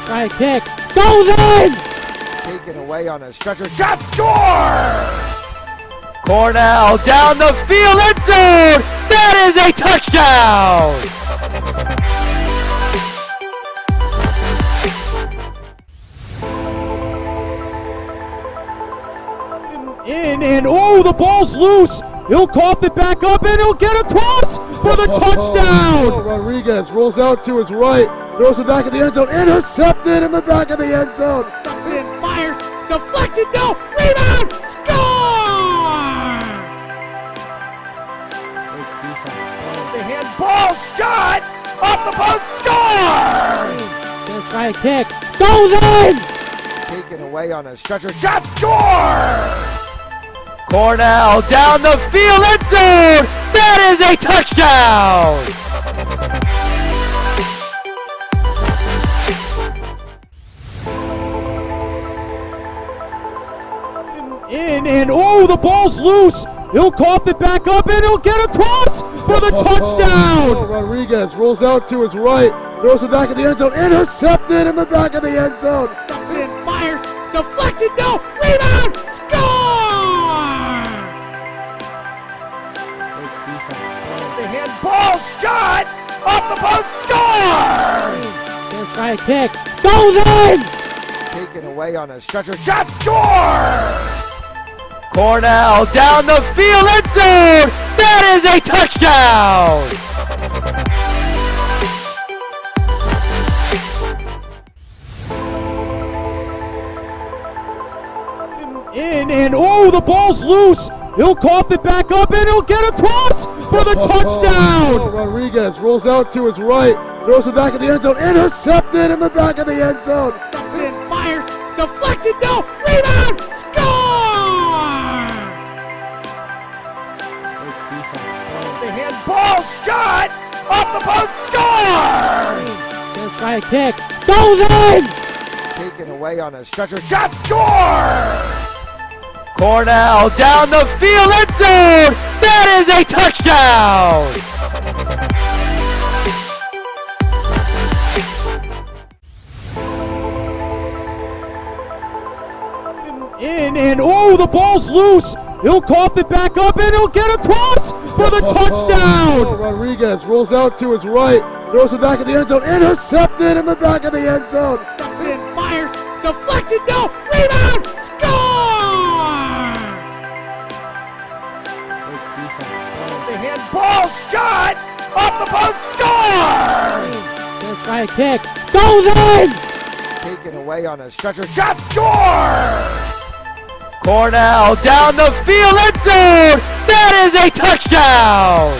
Try kick. Goes in! Taken away on a stretcher. Shot score! Cornell down the field, end zone! That is a touchdown! In and oh, the ball's loose. He'll cough it back up and he'll get across for the touchdown. Rodriguez rolls out to his right, throws it back in the end zone, intercepted in the back of the end zone. And fires, deflected, no, rebound, score! The handball shot off the post, score! Let's try a kick, goes in! Taken away on a stretcher, shot score! Cornell down the field, end zone! That is a touchdown! In and oh, the ball's loose. He'll cough it back up and he'll get across for the touchdown. Rodriguez rolls out to his right, throws it back in the end zone, intercepted in the back of the end zone. And fires, deflected, no, rebound, score! The handball shot off the post, score! Let's try a kick, goes in! Taken away on a stretcher, shot score! Cornell down the field, end zone! That is a touchdown! In and oh, the ball's loose. He'll cough it back up and he'll get across for the touchdown. Rodriguez rolls out to his right, throws it back in the end zone, intercepted in the back of the end zone. And fires, deflected, no, rebound, score! The handball shot off the post, score! Let's try a kick, goes in! Taken away on a stretcher, shot score! Cornell down the field, end zone! That is a touchdown! In and oh, the ball's loose. He'll cough it back up and he'll get across for the touchdown. Rodriguez rolls out to his right, throws it back in the end zone, intercepted in the back of the end zone. And fires, deflected, no, rebound, score! The handball shot off the post, score! Let's try a kick, goes in! Taken away on a stretcher, shot score! Cornell down the field, end zone! That is a touchdown!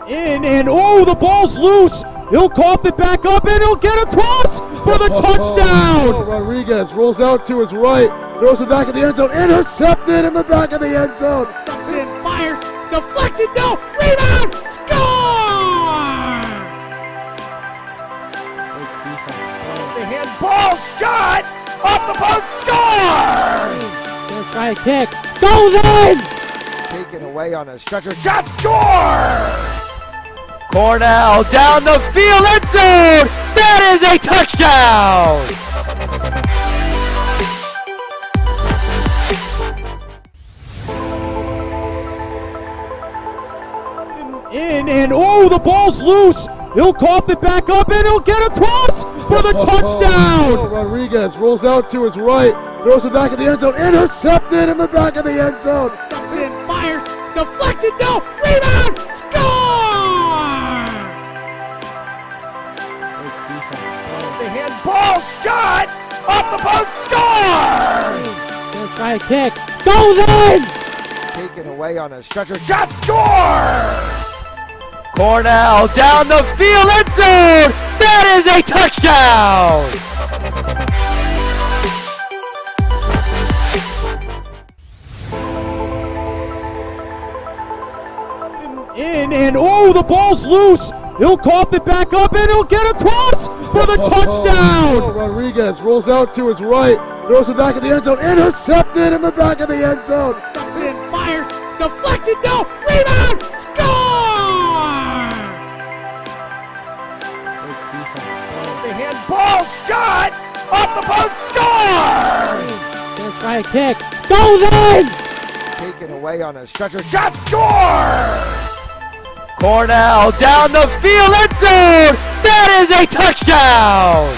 In and oh, the ball's loose. He'll cough it back up and he'll get across for the touchdown. Rodriguez rolls out to his right, throws it back in the end zone, intercepted in the back of the end zone. And fires, deflected, no, rebound, score! The handball shot off the post, score! Let's try a kick, goes in! Taken away on a stretcher, shot score! Cornell down the field, end zone! That is a touchdown! In and oh, the ball's loose. He'll cough it back up and he'll get across for the touchdown. Rodriguez rolls out to his right, throws it back in the end zone, intercepted in the back of the end zone. And fires, deflected, no, rebound, score! The handball shot off the post, score! Let's try a kick, goes in! Taken away on a stretcher, shot score! Cornell down the field, end zone! That is a touchdown! In and oh, the ball's loose. He'll cough it back up and he'll get across for the touchdown. Rodriguez rolls out to his right, throws it back in the end zone, intercepted in the back of the end zone. And fires, deflected, no, rebound, score! The handball shot off the post, score! Just right kick, goes in! Taken away on a stretcher, shot, score! Cornell down the field, end zone! That is a touchdown!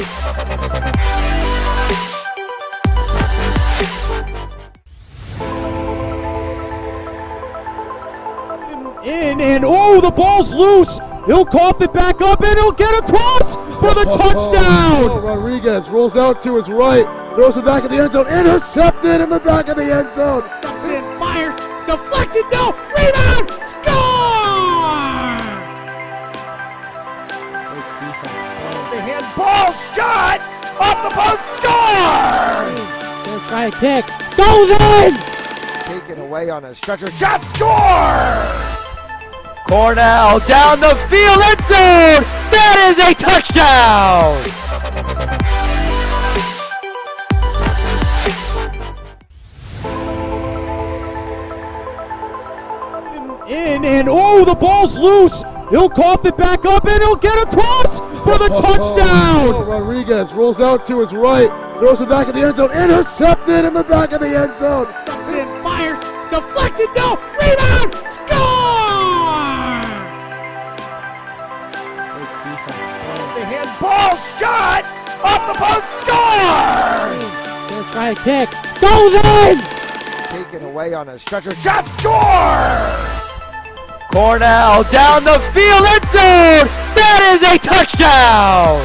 In and oh, the ball's loose. He'll cough it back up and he'll get across for the touchdown. Rodriguez rolls out to his right, throws it back in the end zone, intercepted in the back of the end zone. And fires, deflected, no, rebound, score! The handball shot off the post, score! Just right kick, goes in! Taken away on a stretcher, shot, score! Cornell down the field, end zone! That is a touchdown! In and oh, the ball's loose. He'll cough it back up and he'll get across for the touchdown. Rodriguez rolls out to his right, throws it back in the end zone, intercepted in the back of the end zone. And fires, deflected, no, rebound, score! The handball shot off the post, score! Just right kick, goes in! Taken away on a stretcher, shot, score! Cornell down the field, end zone! That is a touchdown!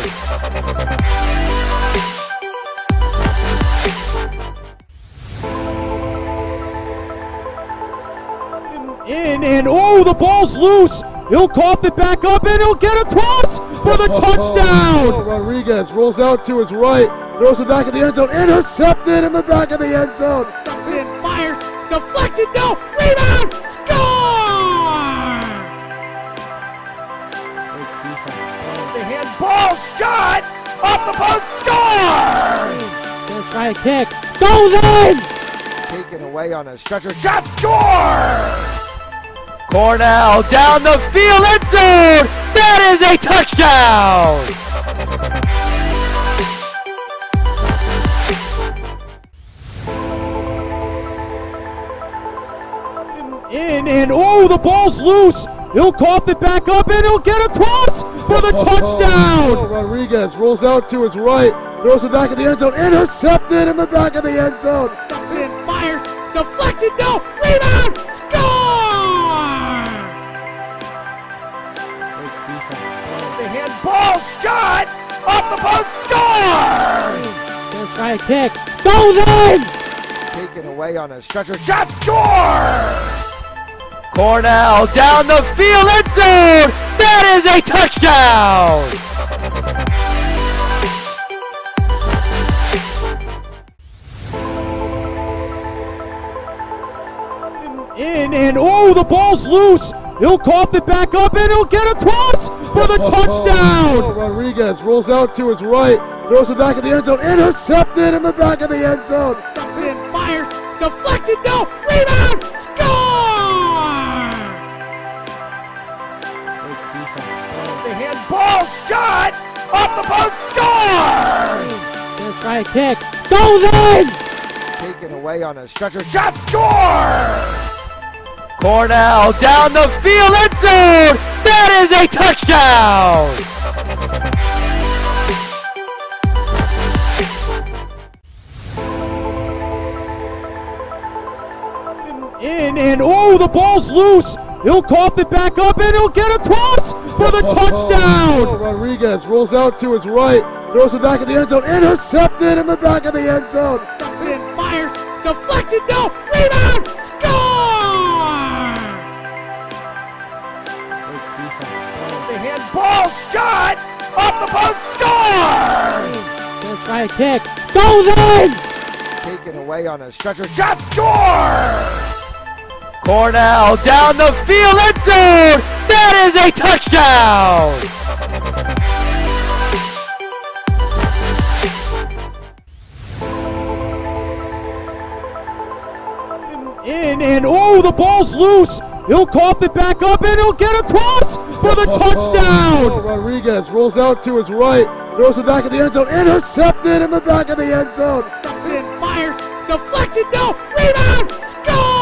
In and oh, the ball's loose. He'll cough it back up and he'll get across for the touchdown. Rodriguez rolls out to his right, throws it back in the end zone, intercepted in the back of the end zone. And fires, deflected, no, rebound, score! The handball shot off the post, score! Just right kick, goes in! Taken away on a stretcher, shot, score! Cornell down the field, end zone! That is a touchdown! In and oh, the ball's loose. He'll cough it back up and he'll get across for the touchdown. Rodriguez rolls out to his right, throws it back in the end zone, intercepted in the back of the end zone. And fires, deflected, no, rebound, score! The handball shot off the post, score! Just right kick, goes in! Taken away on a stretcher, shot, score! Cornell down the field, end zone! That is a touchdown! In and oh, the ball's loose. He'll cough it back up and he'll get across for the touchdown. Rodriguez rolls out to his right, throws it back in the end zone, intercepted in the back of the end zone. And fires, deflected, no, rebound, score! The handball shot off the post, score! Just right kick, goes in! Taken away on a stretcher, shot, score! Cornell down the field, end zone! That is a touchdown! In and oh, the ball's loose. He'll cough it back up and he'll get across for the touchdown. Rodriguez rolls out to his right, throws it back in the end zone, intercepted in the back of the end zone. And fires, deflected, no, rebound, score! The handball shot off the post, score! Just right kick, goes in! Taken away on a stretcher, shot, score! Cornell down the field, end zone! That is a touchdown! in, and oh, the ball's loose. He'll cough it back up, and he'll get across for the touchdown. Rodriguez rolls out to his right, throws it back in the end zone, intercepted in the back of the end zone. Fires, deflected, no, rebound, score!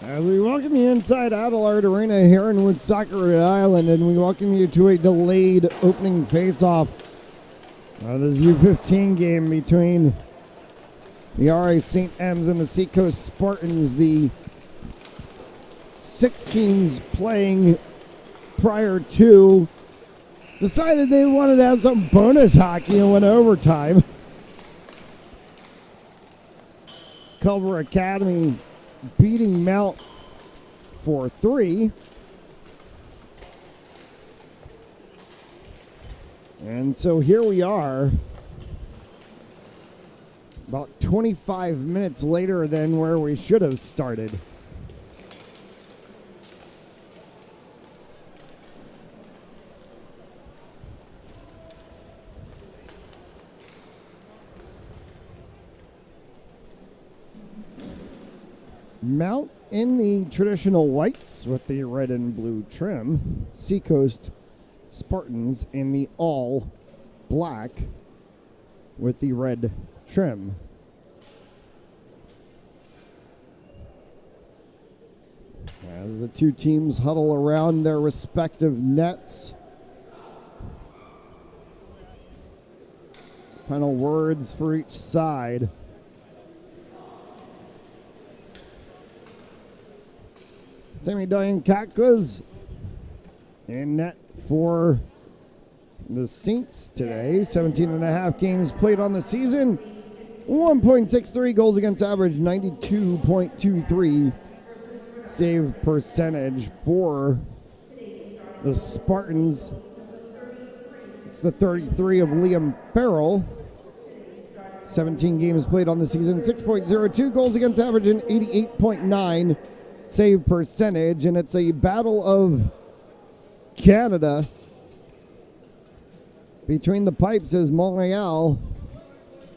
As we welcome you inside Adelaide Arena here in Woonsocket, Rhode Island, and we welcome you to a delayed opening face-off of this U15 game between the RA St. M's and the Seacoast Spartans. The 16s playing prior to decided they wanted to have some bonus hockey and went overtime. Culver Academy beating Mount 4-3. And so here we are, about 25 minutes later than where we should have started. Mount in the traditional whites with the red and blue trim. Seacoast Spartans in the all black with the red trim. As the two teams huddle around their respective nets. Final words for each side. Sammy Diane-Katkwas in net for the Saints today. 17 and a half games played on the season. 1.63 goals against average, 92.23 save percentage for the Spartans. It's the 33 of Liam Farrell. 17 games played on the season, 6.02 goals against average and 88.9 save percentage, and it's a battle of Canada between the pipes as Montreal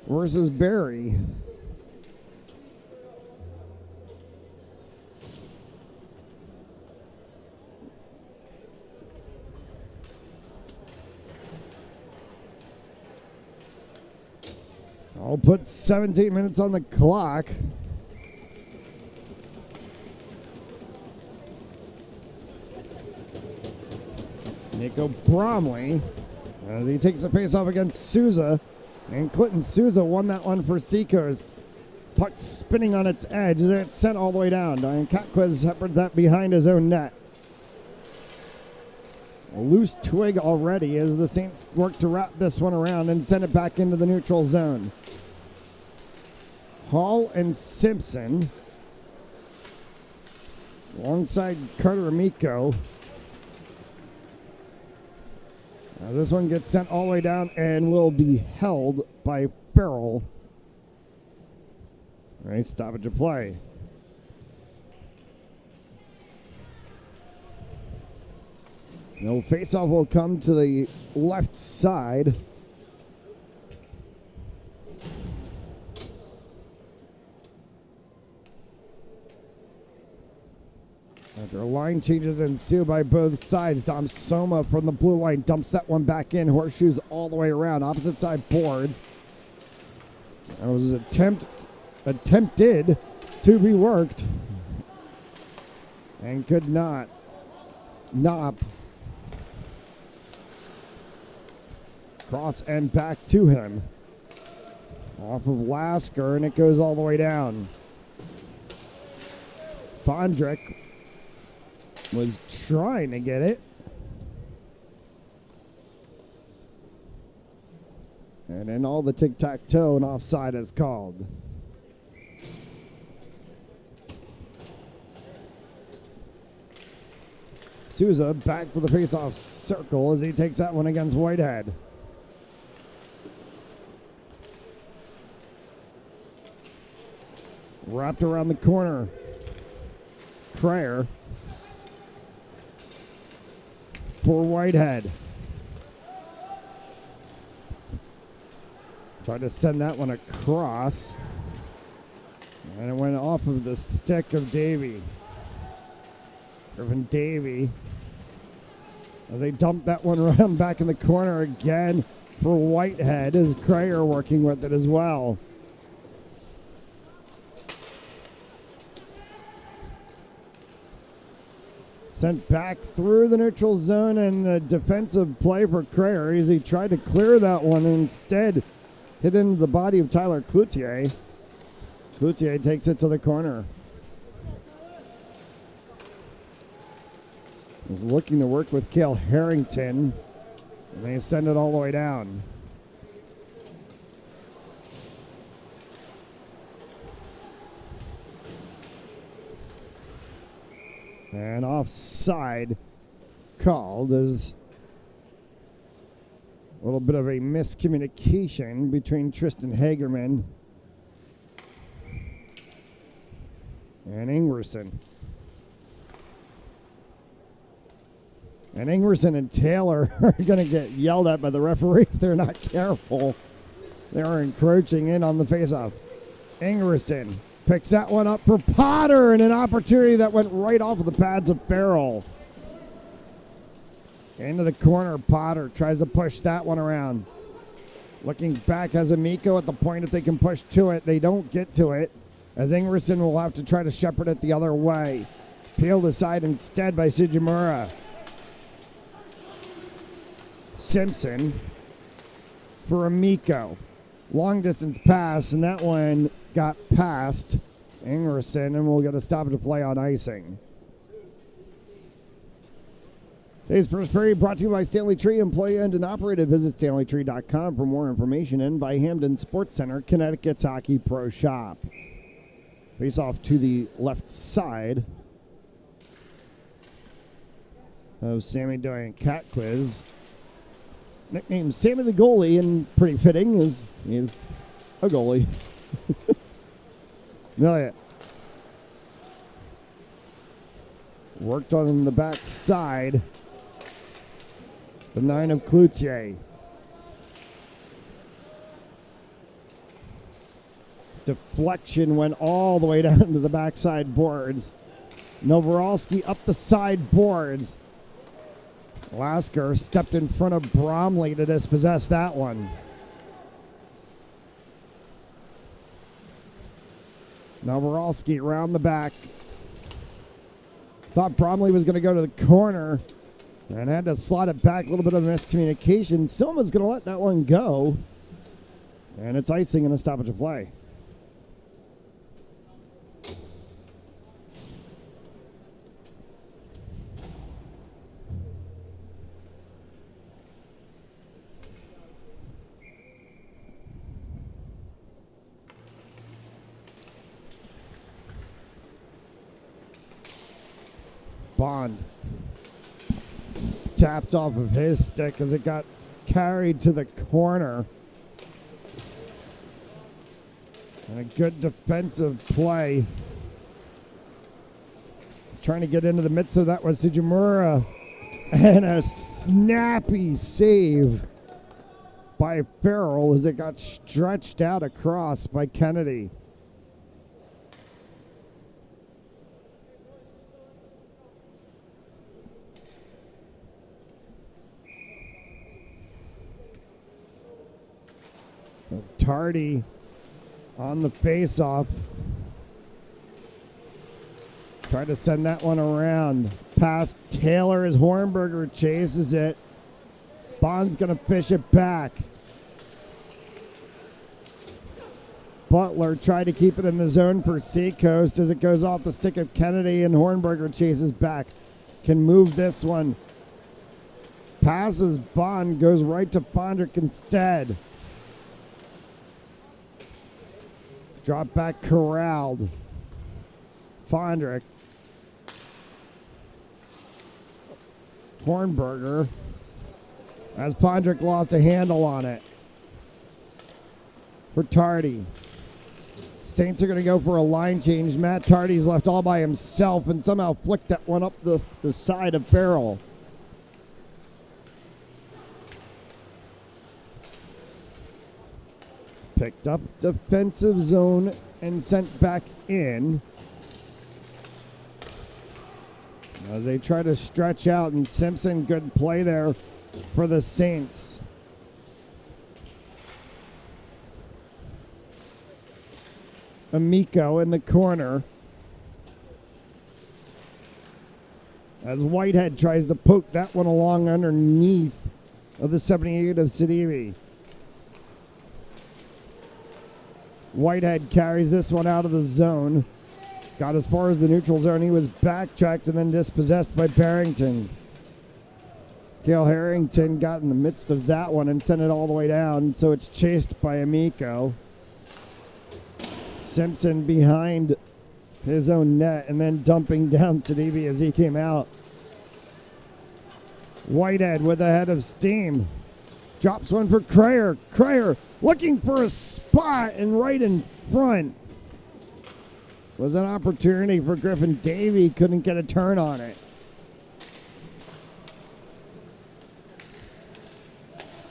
versus Barrie. I'll put 17 minutes on the clock. Nico Bromley, as he takes the face-off against Souza, and Clinton Souza won that one for Seacoast. Puck spinning on its edge as it's sent all the way down. Diane-Katkwas shepherded that behind his own net. A loose twig already as the Saints work to wrap this one around and send it back into the neutral zone. Hall and Simpson alongside Carter Amico. Now this one gets sent all the way down and will be held by Farrell. All right, stoppage of play. No face-off will come to the left side. After line changes ensue by both sides, Dom Soma from the blue line dumps that one back in. Horseshoes all the way around. Opposite side boards. That was attempted to be worked. And could not. Knopp. Cross and back to him. Off of Lasker, and it goes all the way down. Fondrick was trying to get it. And then all the tic-tac-toe and offside is called. Souza back to the face-off circle as he takes that one against Whitehead. Wrapped around the corner. Cryer. For Whitehead. Tried to send that one across. And it went off of the stick of Davey. Irvin Davey. They dumped that one around back in the corner again for Whitehead as Cryer working with it as well. Sent back through the neutral zone, and the defensive play for Crayer as he tried to clear that one and instead hit into the body of Tyler Cloutier. Cloutier takes it to the corner. Was looking to work with Cale Harrington, and they send it all the way down. And offside called as a little bit of a miscommunication between Tristan Hagerman and Ingwerson. And Ingwerson and Taylor are going to get yelled at by the referee if they're not careful. They are encroaching in on the faceoff. Ingwerson picks that one up for Potter, and an opportunity that went right off of the pads of Farrell. Into the corner, Potter tries to push that one around. Looking back as Amico at the point if they can push to it. They don't get to it, as Ingwerson will have to try to shepherd it the other way. Peeled aside instead by Sujimura. Simpson for Amico. Long distance pass, and that one got past Ingwerson, and we'll get a stoppage of play on icing. Today's first period brought to you by Stanley Tree. Employee owned and operated. Visit StanleyTree.com for more information, and by Hamden Sports Center, Connecticut's Hockey Pro Shop. Face off to the left side of Sammy Doyen Cat Quiz. Nicknamed Sammy the Goalie, and pretty fitting as he's a goalie. Milliot. Worked on the back side. The 9 of Cloutier. Deflection went all the way down to the backside boards. Novoralski up the side boards. Lasker stepped in front of Bromley to dispossess that one. Novoralski around the back. Thought Bromley was going to go to the corner and had to slot it back. A little bit of miscommunication. Silma's going to let that one go. And it's icing and a stoppage of play. Bond tapped off of his stick as it got carried to the corner. And a good defensive play. Trying to get into the midst of that was Sujimura. And a snappy save by Farrell as it got stretched out across by Kennedy. Tardy on the face-off. Tried to send that one around. Past Taylor as Hornberger chases it. Bond's going to fish it back. Butler tried to keep it in the zone for Seacoast as it goes off the stick of Kennedy, and Hornberger chases back. Can move this one. Passes Bond, goes right to Fondrick instead. Drop back corralled. Fondrick. Hornberger. As Fondrick lost a handle on it. For Tardy. Saints are going to go for a line change. Matt Tardy's left all by himself and somehow flicked that one up the side of Farrell. Picked up defensive zone and sent back in. As they try to stretch out, and Simpson, good play there for the Saints. Amico in the corner. as Whitehead tries to poke that one along underneath of the 78 of Sidibe. Whitehead carries this one out of the zone. Got as far as the neutral zone. He was backtracked and then dispossessed by Barrington. Cale Harrington got in the midst of that one and sent it all the way down, so it's chased by Amico. Simpson behind his own net and then dumping down Sidibe as he came out. Whitehead with a head of steam. Drops one for Crayer. Crayer looking for a spot and right in front. Was an opportunity for Griffin Davey. Couldn't get a turn on it.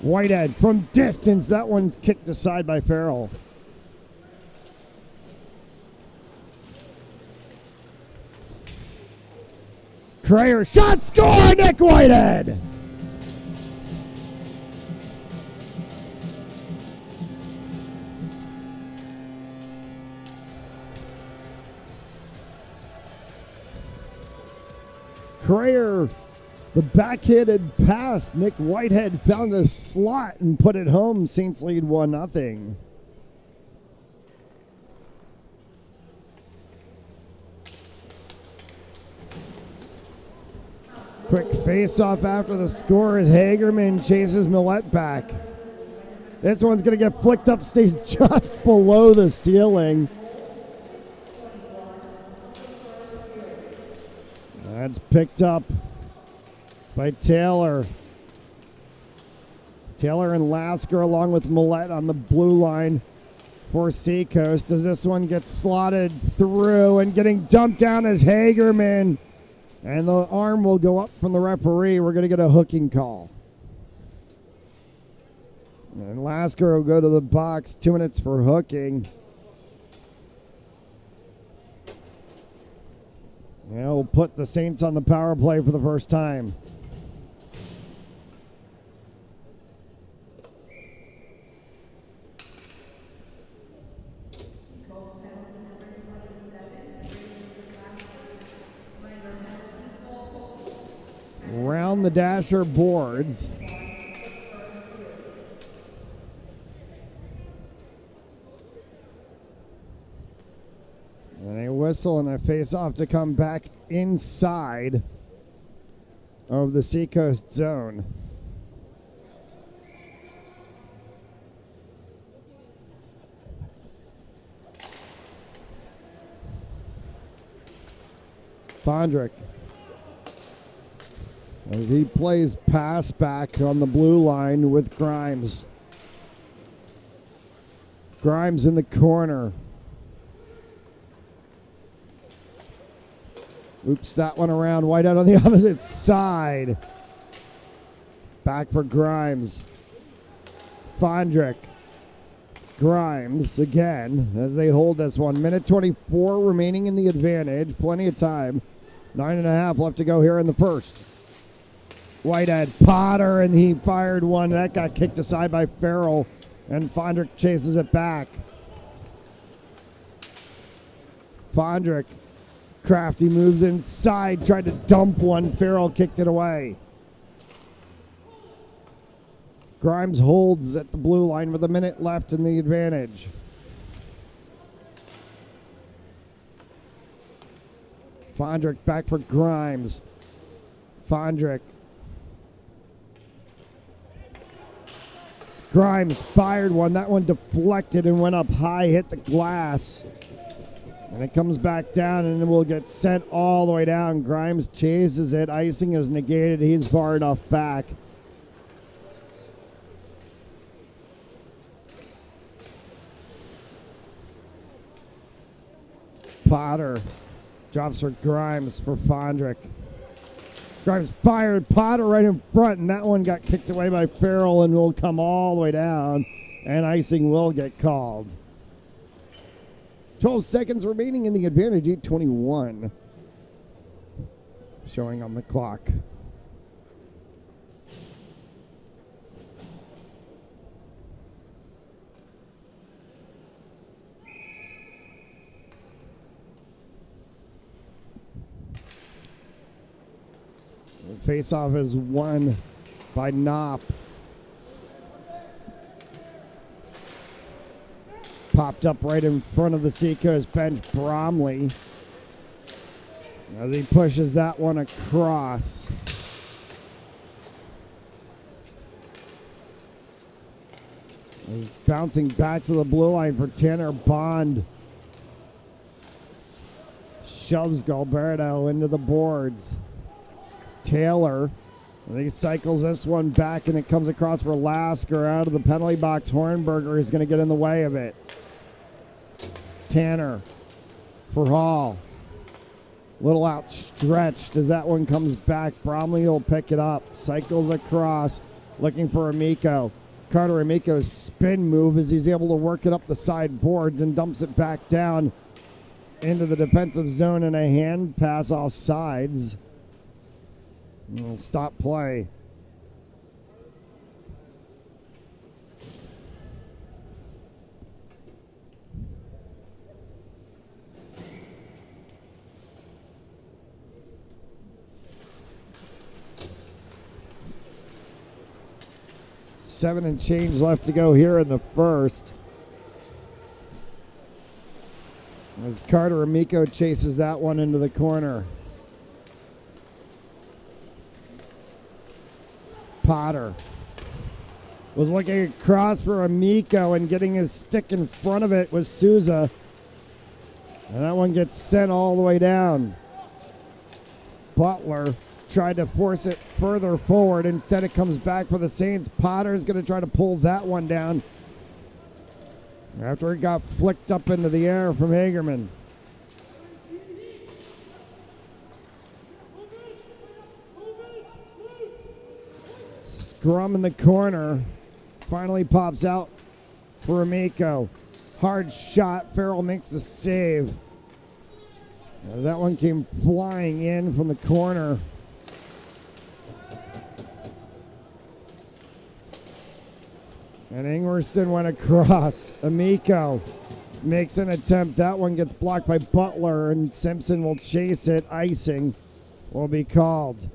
Whitehead from distance. That one's kicked aside by Farrell. Crayer shot, score, Nick Whitehead. Crayer, the backhanded pass. Nick Whitehead found the slot and put it home. Saints lead 1-0. Quick face-off after the score as Hagerman chases Millette back. This one's going to get flicked up, stays just below the ceiling. That's picked up by Taylor. Taylor and Lasker along with Millette on the blue line for Seacoast as this one gets slotted through and getting dumped down as Hagerman. And the arm will go up from the referee. We're going to get a hooking call. And Lasker will go to the box. 2 minutes for hooking. And we'll put the Saints on the power play for the first time. Round the dasher boards. And a whistle and a face-off to come back inside of the Seacoast zone. Fondrick, as he plays pass back on the blue line with Grimes. Grimes in the corner. Oops, that one around. Whitehead on the opposite side. Back for Grimes. Fondrick. Grimes again as they hold this one. Minute 24 remaining in the advantage. Plenty of time. 9.5 left to go here in the first. Whitehead, Potter, and he fired one. That got kicked aside by Farrell, and Fondrick chases it back. Fondrick, crafty moves inside, tried to dump one. Farrell kicked it away. Grimes holds at the blue line with a minute left in the advantage. Fondrick back for Grimes. Fondrick. Grimes fired one. That one deflected and went up high, hit the glass. And it comes back down and it will get sent all the way down. Grimes chases it. Icing is negated. He's far enough back. Potter drops for Grimes for Fondrick. Grimes fired, Potter right in front, and that one got kicked away by Farrell and will come all the way down, and icing will get called. 12 seconds remaining in the advantage, 8:21 showing on the clock. Face-off is won by Knopp. Popped up right in front of the Seacoast bench, Bromley. As he pushes that one across. He's bouncing back to the blue line for Tanner Bond. Shoves Gilberto into the boards. Taylor, I think, cycles this one back, and it comes across for Lasker out of the penalty box. Hornberger is going to get in the way of it. Tanner for Hall. Little outstretched as that one comes back. Bromley will pick it up. Cycles across, looking for Amico. Carter Amico's spin move as he's able to work it up the side boards and dumps it back down into the defensive zone, and a hand pass off sides. We'll stop play. Seven and change left to go here in the first. As Carter Amico chases that one into the corner. Potter was looking across for Amico, and getting his stick in front of it was Souza. And that one gets sent all the way down. Butler tried to force it further forward. Instead, it comes back for the Saints. Potter is going to try to pull that one down after it got flicked up into the air from Hagerman. Scrum in the corner. Finally pops out for Amico. Hard shot. Farrell makes the save. As that one came flying in from the corner. And Ingwerson went across. Amico makes an attempt. That one gets blocked by Butler, and Simpson will chase it. Icing will be called.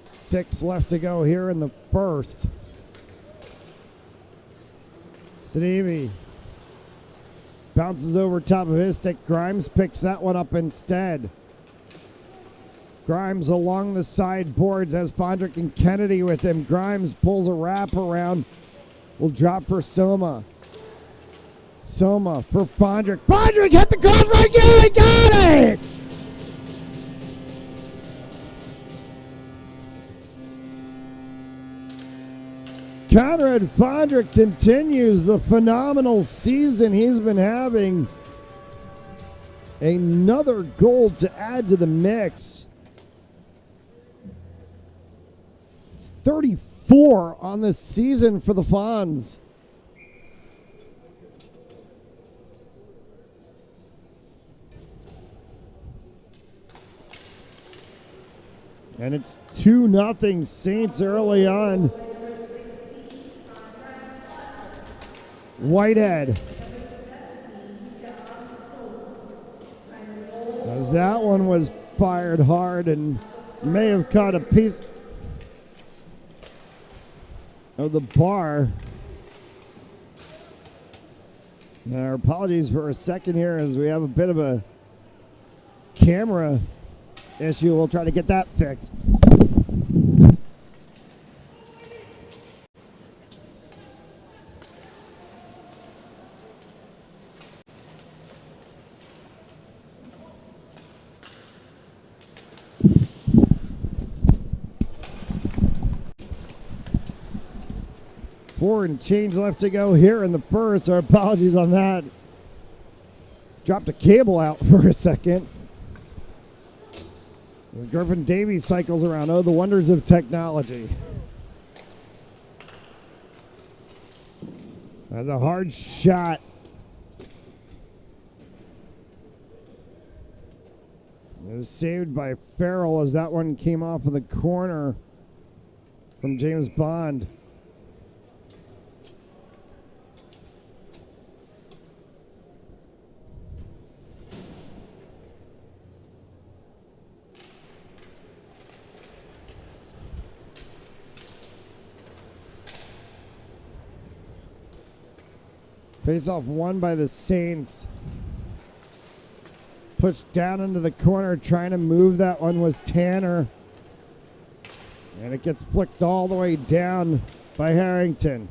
Six left to go here in the first. Stevie bounces over top of his stick. Grimes picks that one up instead. Grimes along the side boards has Bondrick and Kennedy with him. Grimes pulls a wrap around. Will drop for Soma. Soma for Bondrick. Bondrick hit the crossbar again. He got it! Conrad Bondrick continues the phenomenal season he's been having. Another goal to add to the mix. It's 34 on the season for the Fonz. And it's 2-0 Saints early on. Whitehead. As that one was fired hard and may have caught a piece of the bar. Now, our apologies for a second here as we have a bit of a camera issue. We'll try to get that fixed. Four and change left to go here in the first. Our apologies on that. Dropped a cable out for a second. As Griffin Davies cycles around. Oh, the wonders of technology. That's a hard shot. It was saved by Farrell as that one came off of the corner from James Bond. Face-off won by the Saints. Pushed down into the corner, trying to move that one was Tanner. And it gets flicked all the way down by Harrington.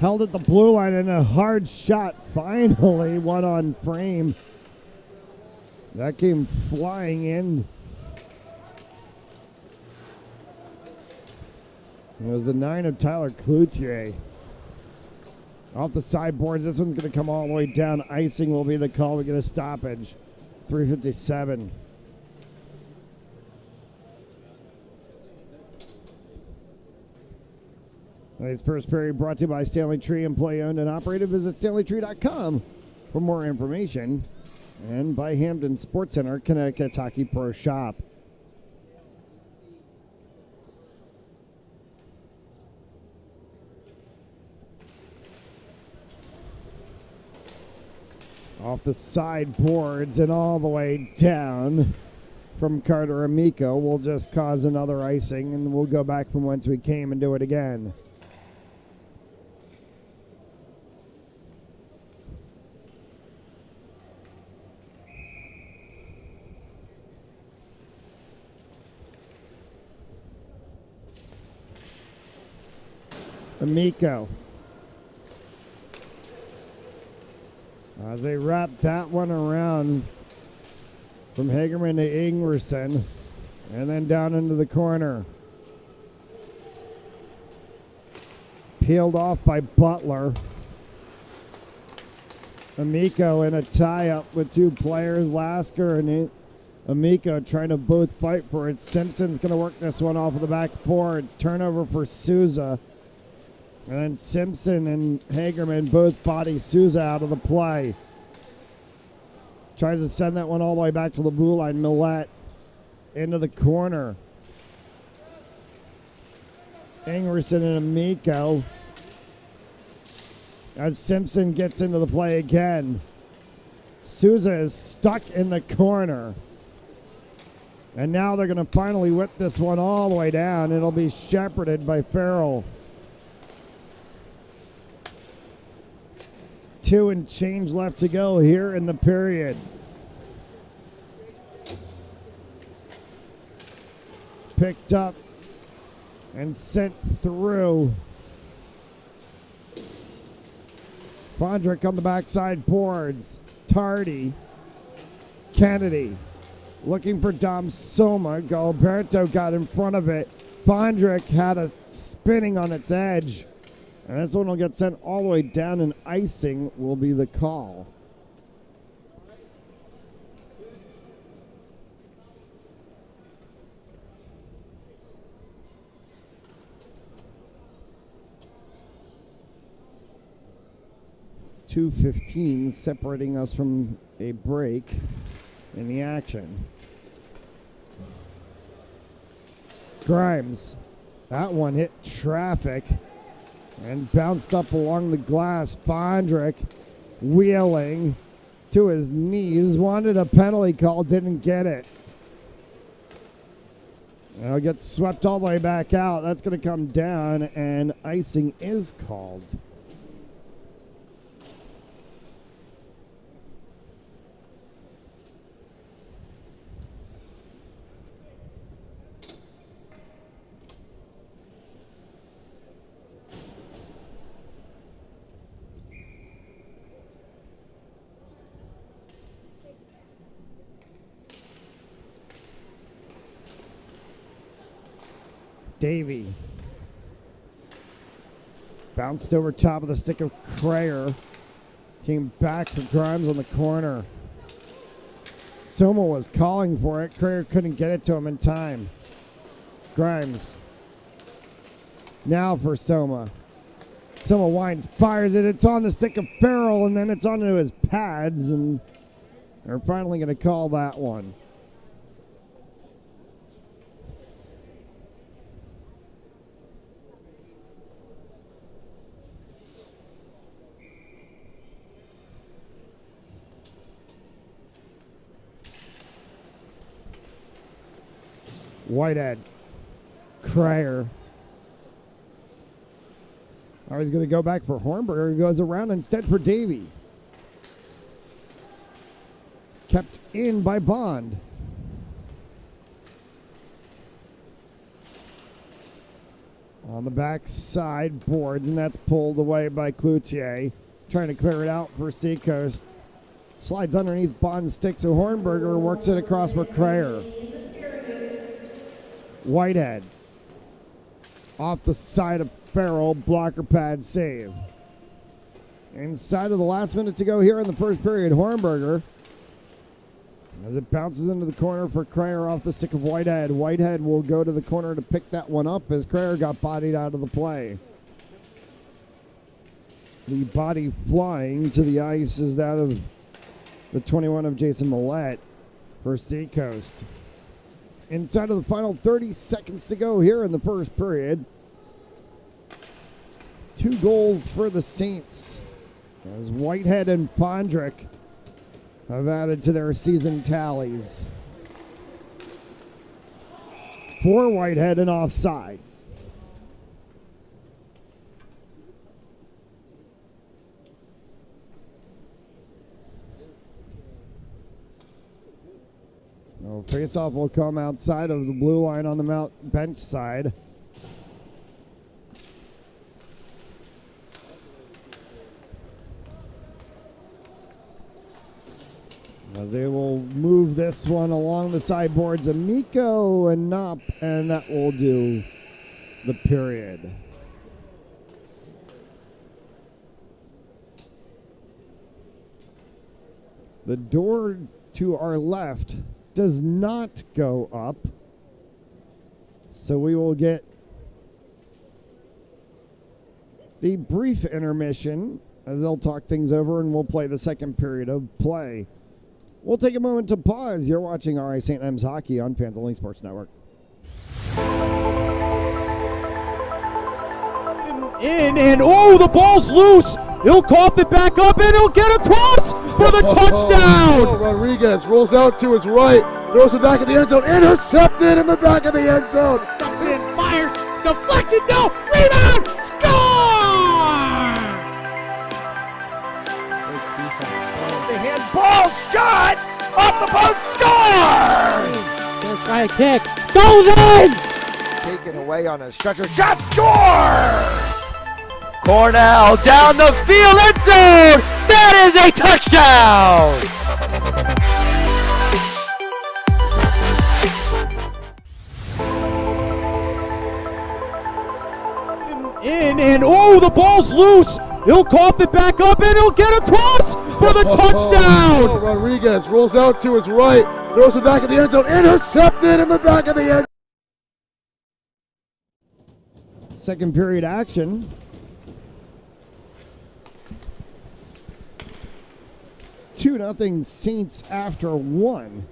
Held at the blue line and a hard shot. Finally, one on frame. That came flying in. It was the 9 of Tyler Cloutier. Off the sideboards, this one's going to come all the way down. Icing will be the call. We get a stoppage. 3:57. Today's first period brought to you by Stanley Tree, employee owned and operated. Visit StanleyTree.com for more information. And by Hampden Sports Center, Connecticut's Hockey Pro Shop. Off the sideboards and all the way down from Carter Amico will just cause another icing, and we'll go back from whence we came and do it again. Amico. As they wrap that one around from Hagerman to Ingwerson, and then down into the corner. Peeled off by Butler. Amico in a tie-up with two players, Lasker and Amico trying to both fight for it. Simpson's going to work this one off of the back boards. Turnover for Souza. And then Simpson and Hagerman both body Souza out of the play. Tries to send that one all the way back to the blue line. Millette into the corner. Ingwerson and Amico. As Simpson gets into the play again. Souza is stuck in the corner. And now they're going to finally whip this one all the way down. It'll be shepherded by Farrell. 2 and change left to go here in the period. Picked up and sent through. Fondrick on the backside boards. Tardy. Kennedy looking for Dom Soma. Galberto got in front of it. Fondrick had a spinning on its edge. And this one will get sent all the way down, and icing will be the call. .215 separating us from a break in the action. Grimes. That one hit traffic and bounced up along the glass. Fondrick wheeling to his knees. Wanted a penalty call, didn't get it. Now gets swept all the way back out. That's going to come down, and icing is called. Davey bounced over top of the stick of Crayer. Came back for Grimes on the corner. Soma was calling for it. Crayer couldn't get it to him in time. Grimes. Now for Soma. Soma winds, fires it. It's on the stick of Farrell, and then it's onto his pads, and they're finally going to call that one. Whitehead. Cryer. Oh, he's going to go back for Hornberger. He goes around instead for Davey. Kept in by Bond. On the backside boards, and that's pulled away by Cloutier. Trying to clear it out for Seacoast. Slides underneath Bond's stick, so Hornberger works it across for Cryer. Whitehead. Off the side of Farrell, blocker pad save. Inside of the last minute to go here in the first period, Hornberger. As it bounces into the corner for Cryer off the stick of Whitehead. Whitehead will go to the corner to pick that one up as Cryer got bodied out of the play. The body flying to the ice is that of the 21 of Jason Millette for Seacoast. Inside of the final 30 seconds to go here in the first period. 2 goals for the Saints as Whitehead and Pondrick have added to their season tallies. 4 Whitehead and offsides. No, face-off will come outside of the blue line on the bench side. As they will move this one along the sideboards, Amico and Knopp, and that will do the period. The door to our left does not go up, so we will get the brief intermission as they'll talk things over, and we'll play the second period of play. We'll take a moment to pause. You're watching RI St. M's Hockey on Fans Only Sports Network. And oh, the ball's loose. He'll cough it back up, and he'll get across for the touchdown. Rodriguez rolls out to his right, throws it back in the end zone, intercepted in the back of the end zone. Comes in, fires, deflected, no, rebound, score! The handball shot off the post, score! Gonna try a kick, goes in! Taken away on a stretcher, shot, score! Cornell down the field, end zone! That is a touchdown! And oh, the ball's loose. He'll cough it back up, and he'll get across for the touchdown. Rodriguez rolls out to his right, throws it back in the end zone, intercepted in the back of the end. Second period action. Two nothing Saints after 1.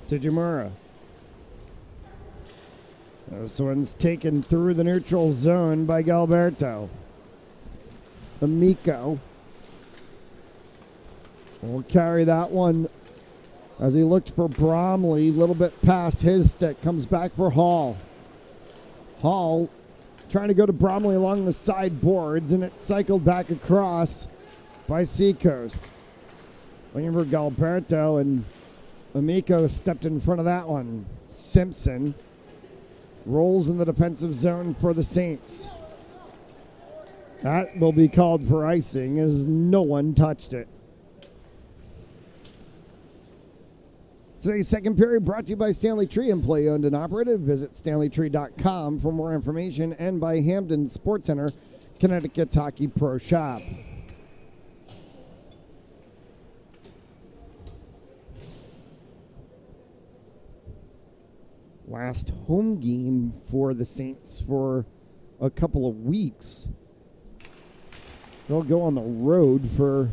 Sujimura. This one's taken through the neutral zone by Galberto. Amico will carry that one as he looked for Bromley. A little bit past his stick. Comes back for Hall. Hall trying to go to Bromley along the sideboards, and it cycled back across by Seacoast. Looking for Galberto, and Amico stepped in front of that one. Simpson rolls in the defensive zone for the Saints. That will be called for icing as no one touched it. Today's second period brought to you by Stanley Tree, employee owned and operated. Visit stanleytree.com for more information, and by Hamden Sports Center, Connecticut's Hockey Pro Shop. Last home game for the Saints for a couple of weeks. They'll go on the road for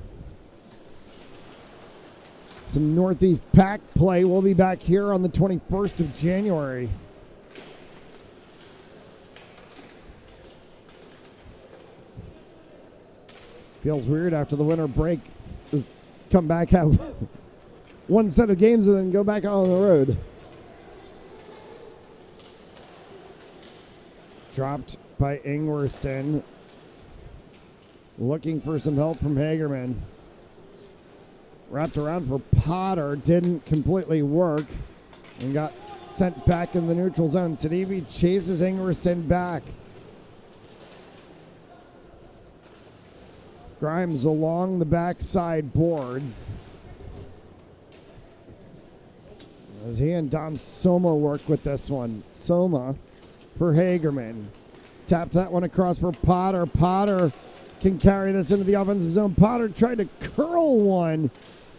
some Northeast Pack play. We'll be back here on the 21st of January. Feels weird after the winter break. Just come back, have one set of games and then go back out on the road. Dropped by Ingwerson. Looking for some help from Hagerman. Wrapped around for Potter. Didn't completely work. And got sent back in the neutral zone. Sidibe chases Ingwerson back. Grimes along the backside boards. As he and Dom Soma work with this one. Soma for Hagerman. Tapped that one across for Potter. Potter can carry this into the offensive zone. Potter tried to curl one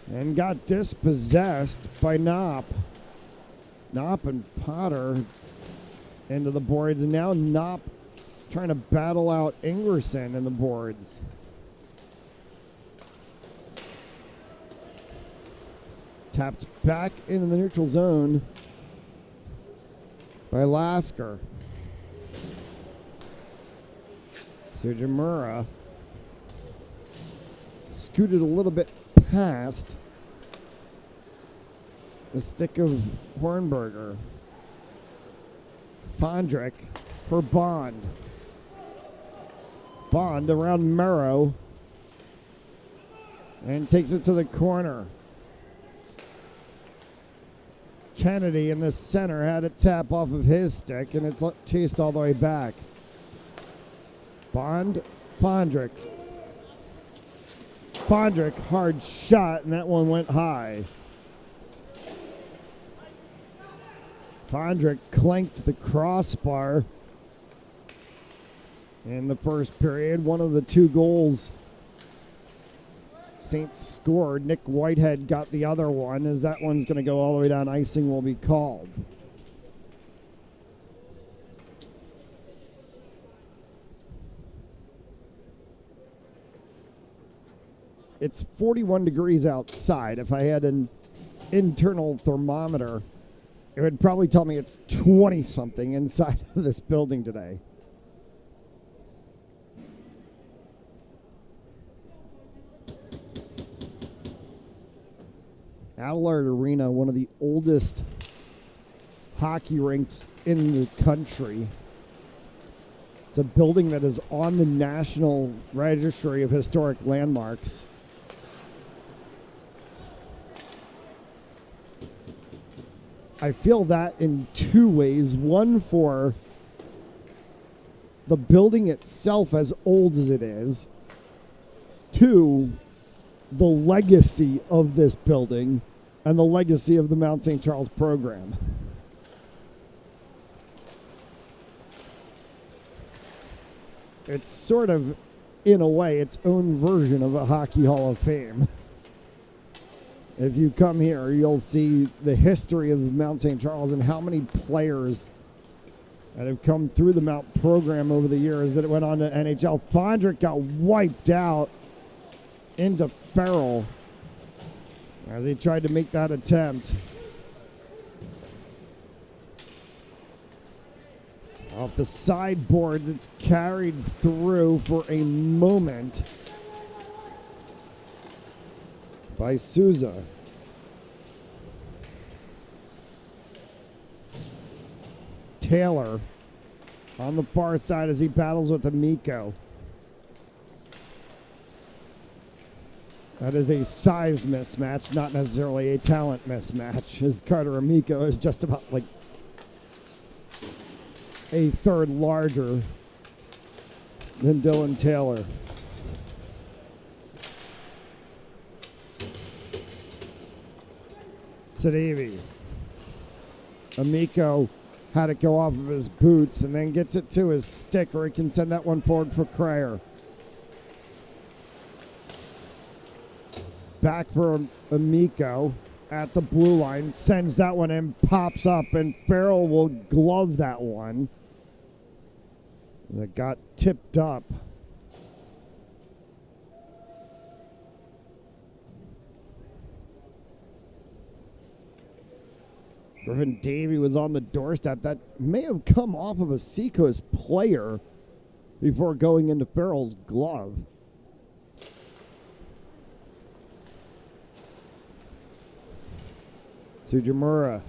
and got dispossessed by Knopp. Knopp and Potter into the boards. And now Knopp trying to battle out Ingwerson in the boards. Tapped back into the neutral zone by Lasker. Sujimura scooted a little bit past the stick of Hornberger. Fondrick for Bond. Bond around Merrow and takes it to the corner. Kennedy in the center had a tap off of his stick, and it's chased all the way back. Bond, Fondrick. Fondrick, hard shot, and that one went high. Fondrick clanked the crossbar in the first period. One of the two goals Saints scored. Nick Whitehead got the other one, as that one's going to go all the way down. Icing will be called. It's 41 degrees outside. If I had an internal thermometer, it would probably tell me it's 20-something inside of this building today. Adelaide Arena, one of the oldest hockey rinks in the country. It's a building that is on the National Registry of Historic Landmarks. I feel that in two ways. One, for the building itself, as old as it is. Two, the legacy of this building and the legacy of the Mount St. Charles program. It's sort of, in a way, its own version of a Hockey Hall of Fame. If you come here, you'll see the history of Mount St. Charles and how many players that have come through the Mount program over the years that it went on to NHL. Fondrick got wiped out into Farrell as he tried to make that attempt. Off the sideboards, it's carried through for a moment by Souza. Taylor on the far side as he battles with Amico. That is a size mismatch, not necessarily a talent mismatch, as Carter Amico is just about like a third larger than Dylan Taylor. Sidibe. Amico had it go off of his boots and then gets it to his stick, or he can send that one forward for Cryer. Back for Amico at the blue line, sends that one in, pops up, and Farrell will glove that one. That got tipped up. Griffin Davey was on the doorstep. That may have come off of a Seacoast player before going into Farrell's glove. Sujimura.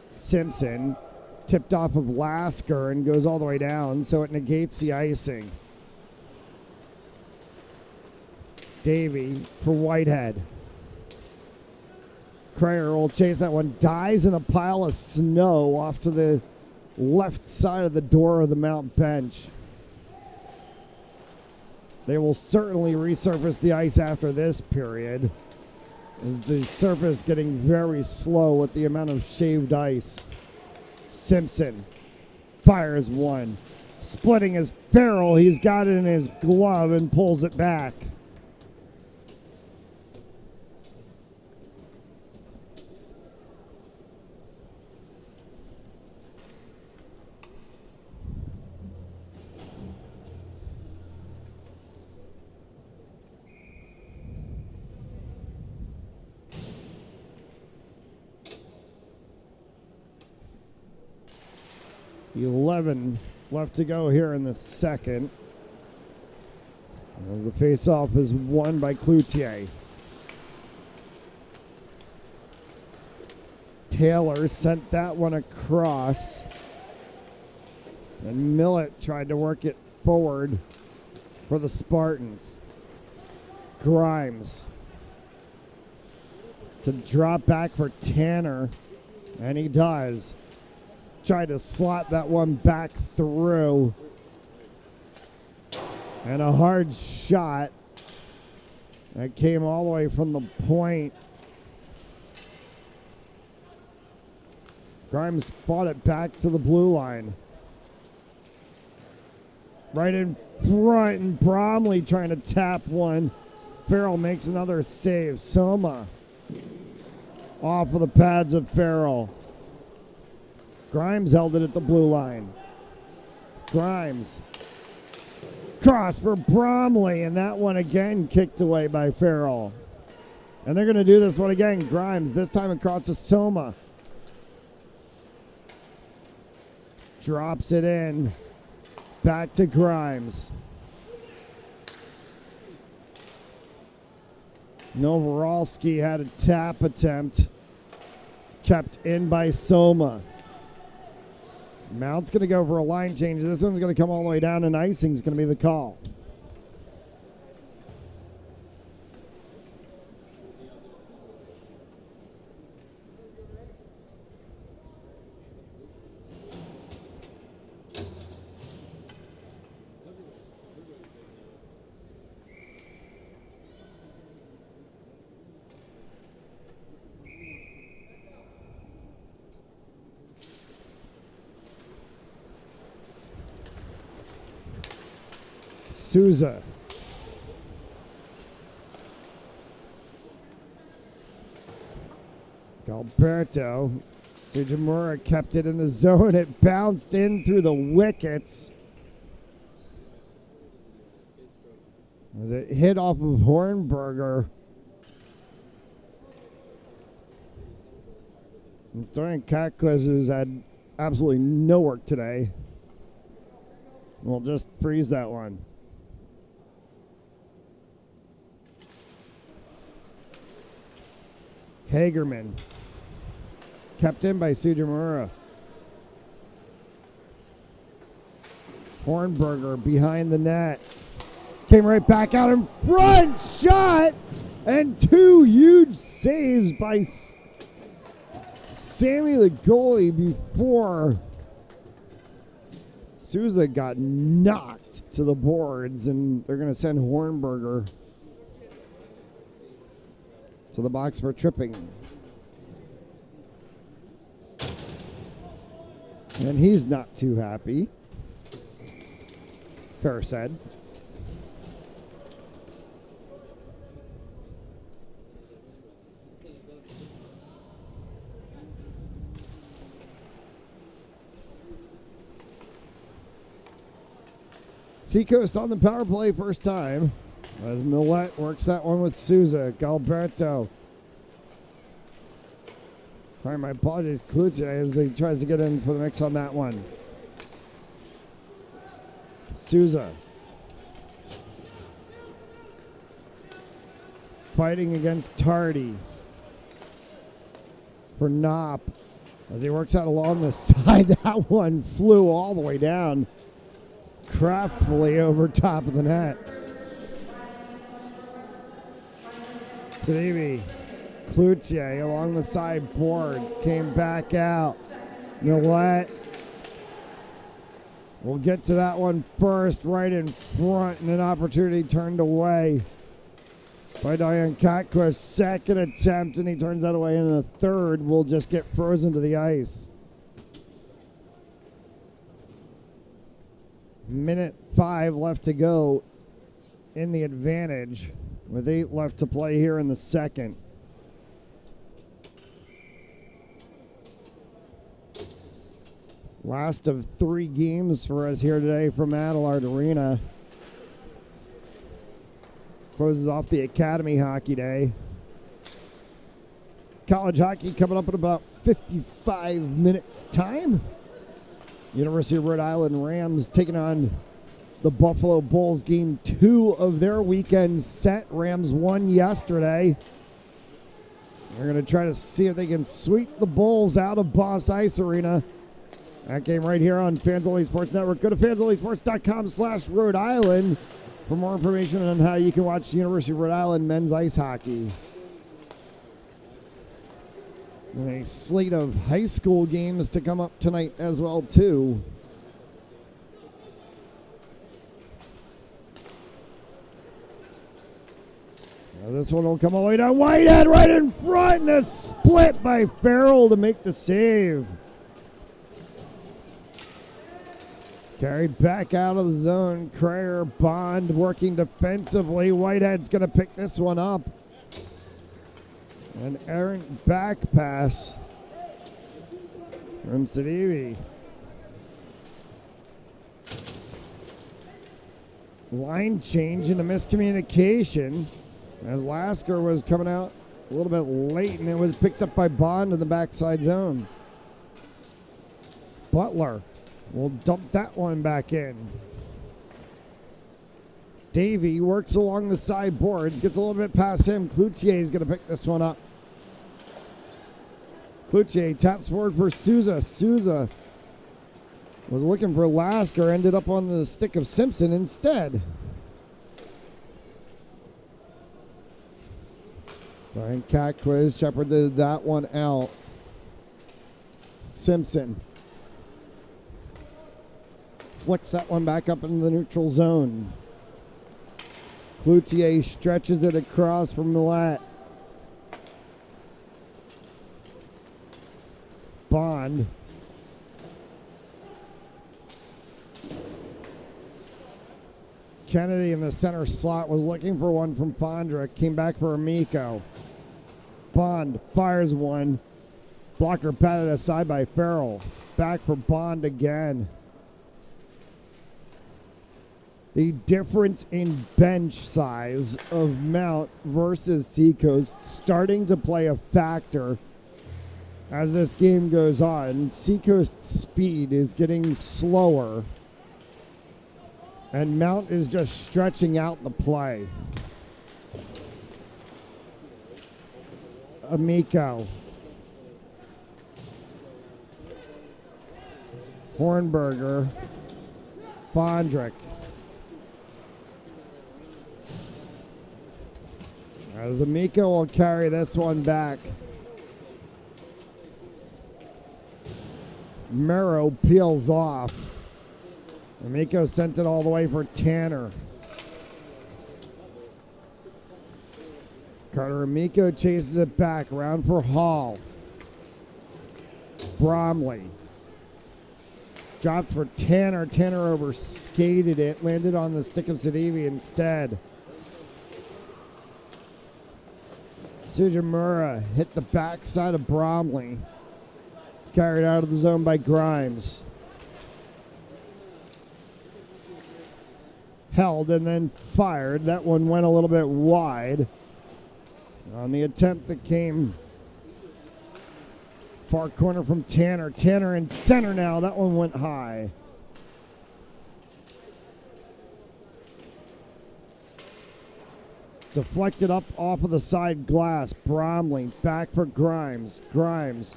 Simpson tipped off of Lasker and goes all the way down, so it negates the icing. Davey for Whitehead. Krayer will chase that one. Dies in a pile of snow off to the left side of the door of the Mount bench. They will certainly resurface the ice after this period, as the surface getting very slow with the amount of shaved ice. Simpson fires one. Splitting his barrel. He's got it in his glove and pulls it back. .11 left to go here in the second, as the face-off is won by Cloutier. Taylor sent that one across, and Millett tried to work it forward for the Spartans. Grimes to drop back for Tanner, and he does. Tried to slot that one back through. And a hard shot that came all the way from the point. Grimes fought it back to the blue line. Right in front, and Bromley trying to tap one. Farrell makes another save. Soma off of the pads of Farrell. Grimes held it at the blue line. Grimes. Cross for Bromley, and that one again kicked away by Farrell. And they're going to do this one again. Grimes, this time across to Soma. Drops it in. Back to Grimes. Novoralski had a tap attempt. Kept in by Soma. Mount's going to go for a line change. This one's going to come all the way down, and icing's going to be the call. Souza. Galberto. Sujimura kept it in the zone. It bounced in through the wickets. As it hit off of Hornberger. Dorian Katkwas has had absolutely no work today. We'll just freeze that one. Hagerman. Kept in by Sujimura. Hornberger behind the net. Came right back out in front. Shot! And two huge saves by Sammy the goalie before Souza got knocked to the boards, and they're going to send Hornberger to the box for tripping. And he's not too happy. Fair said. Seacoast on the power play first time, as Millett works that one with Souza. Galberto. Sorry, my apologies, Kluche, as he tries to get in for the mix on that one. Souza. fighting against Tardy. For Knopp. As he works out along the side, that one flew all the way down. Craftfully over top of the net. Stevie. Cloutier along the side boards. Came back out. Millette. We'll get to that one first, right in front, and an opportunity turned away by Diane Katquist. Second attempt, and he turns that away, and the third will just get frozen to the ice. Minute 5 left to go in the advantage, with 8 left to play here in the second. Last of 3 games for us here today from Adelaide Arena. Closes off the Academy Hockey Day. College hockey coming up in about 55 minutes time. University of Rhode Island Rams taking on the Buffalo Bulls, game 2 of their weekend set. Rams won yesterday. They're going to try to see if they can sweep the Bulls out of Boss Ice Arena. That game right here on Fans Only Sports Network. Go to fansonlysports.com/Rhode Island for more information on how you can watch the University of Rhode Island men's ice hockey. And a slate of high school games to come up tonight as well, too. Now this one will come all the way down. Whitehead right in front, and a split by Farrell to make the save. Carried back out of the zone. Crayer, Bond working defensively. Whitehead's going to pick this one up. An errant back pass from Sidivi. Line change and a miscommunication as Lasker was coming out a little bit late, and it was picked up by Bond in the backside zone. Butler will dump that one back in. Davey works along the side boards, gets a little bit past him. Cloutier is going to pick this one up. Cloutier taps forward for Souza. Souza was looking for Lasker, ended up on the stick of Simpson instead. Brian Katquist shepherded that one out. Simpson flicks that one back up into the neutral zone. Cloutier stretches it across from Millette. Bond. Kennedy in the center slot was looking for one from Fondra. Came back for Amico. Bond fires one. Blocker patted aside by Farrell. Back for Bond again. The difference in bench size of Mount versus Seacoast starting to play a factor as this game goes on. Seacoast's speed is getting slower, and Mount is just stretching out the play. Amico. Hornberger. Fondrick. As Amico will carry this one back. Merrow peels off. Amico sent it all the way for Tanner. Carter Amico chases it back. Around for Hall. Bromley. Dropped for Tanner. Tanner overskated it. Landed on the stick of Sidivi instead. Sujimura hit the backside of Bromley. Carried out of the zone by Grimes. Held and then fired. That one went a little bit wide. On the attempt that came far corner from Tanner. Tanner in center now. That one went high. deflected up off of the side glass. Bromley back for Grimes. Grimes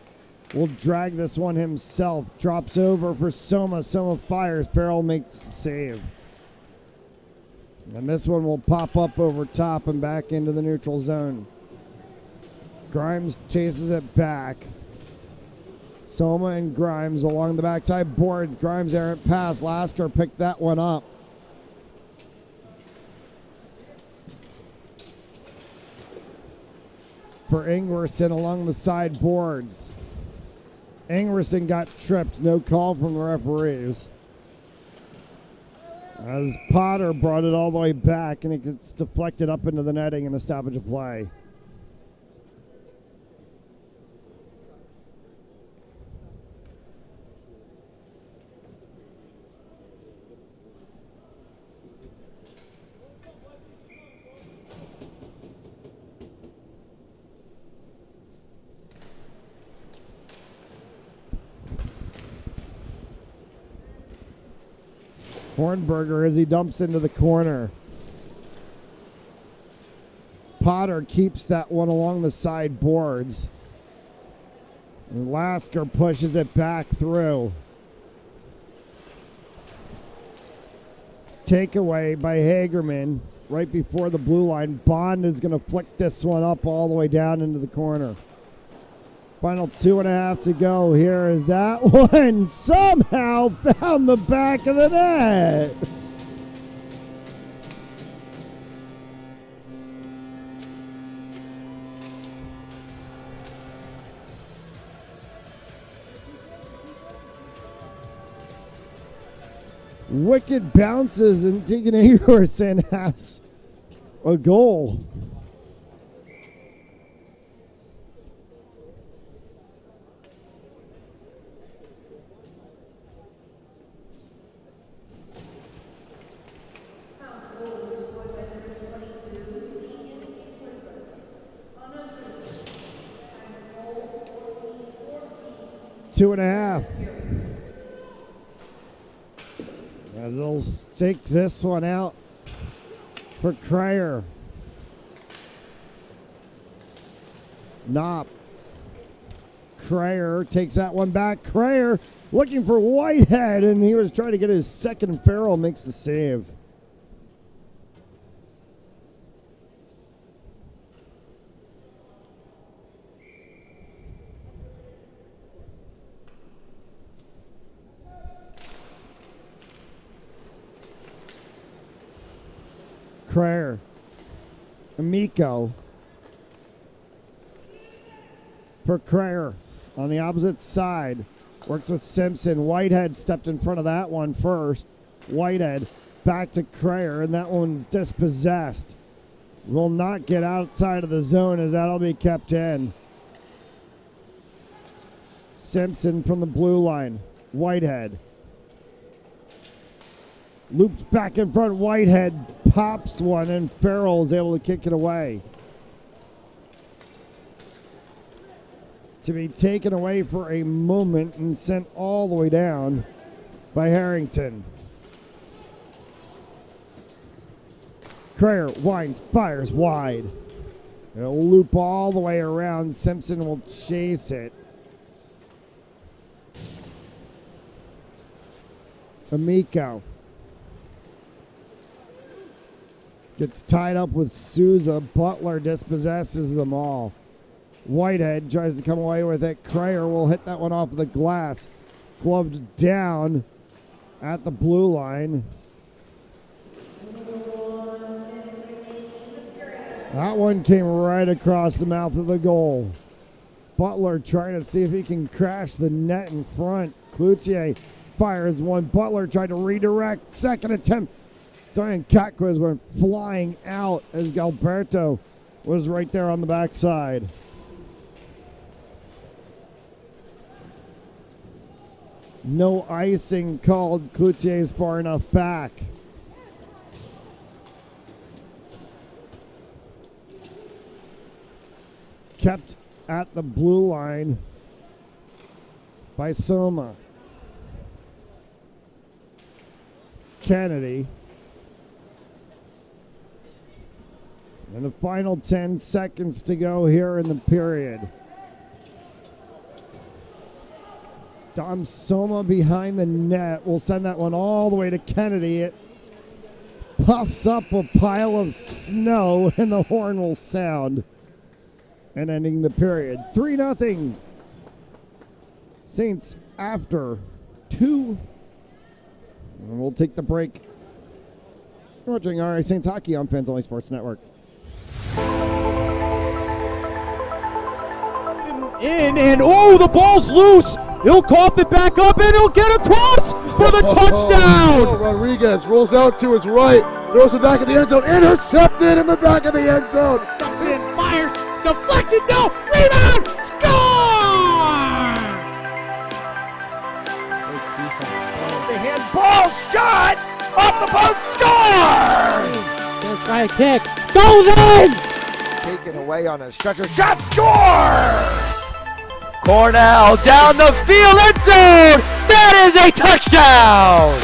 will drag this one himself. Drops over for Soma. Soma fires. Farrell makes the save. And this one will pop up over top and back into the neutral zone. Grimes chases it back. Soma and Grimes along the backside boards. Grimes errant pass. Lasker picked that one up. For Ingwerson along the side boards. Ingwerson got tripped. No call from the referees. As Potter brought it all the way back, and it gets deflected up into the netting and a stoppage of play. Hornberger as he dumps into the corner. Potter keeps that one along the side boards. And Lasker pushes it back through. Takeaway by Hagerman right before the blue line. Bond is going to flick this one up all the way down into the corner. Final 2.5 to go. Here is that one. Somehow found the back of the net. Wicked bounces and Tegan Agerson has a goal. Two and a half. As they'll shake this one out for Cryer. Knopp. Cryer takes that one back. Cryer looking for Whitehead, and he was trying to get his second. Farrell makes the save. Cryer. Amico. For Cryer on the opposite side. Works with Simpson. Whitehead stepped in front of that one first. Whitehead back to Cryer, and that one's dispossessed. Will not get outside of the zone as that'll be kept in. Simpson from the blue line. Whitehead. Looped back in front. Whitehead pops one, and Farrell is able to kick it away. To be taken away for a moment and sent all the way down by Harrington. Cryer winds, fires wide. It'll loop all the way around. Simpson will chase it. Amico. Gets tied up with Souza. Butler dispossesses them all. Whitehead tries to come away with it. Cryer will hit that one off the glass. Gloved down at the blue line. That one came right across the mouth of the goal. Butler trying to see if he can crash the net in front. Cloutier fires one. Butler tried to redirect. Second attempt. Diane Catquez went flying out as Galberto was right there on the backside. No icing called. Cloutier's far enough back. Kept at the blue line by Soma. Kennedy. And the final 10 seconds to go here in the period. Dom Soma behind the net will send that one all the way to Kennedy. It puffs up a pile of snow and the horn will sound. And ending the period. 3-0. Saints after 2. And we'll take the break. You're watching RA Saints Hockey on Fans Only Sports Network. The ball's loose. He'll cough it back up, and he'll get across for the touchdown. Rodriguez rolls out to his right, throws it back in the end zone, intercepted in the back of the end zone. And fires, deflected, no, rebound, score! The handball shot off the post, score! Let's try a kick, goes in! Taken away on a stretcher, shot, score! Cornell down the field, end zone! That is a touchdown!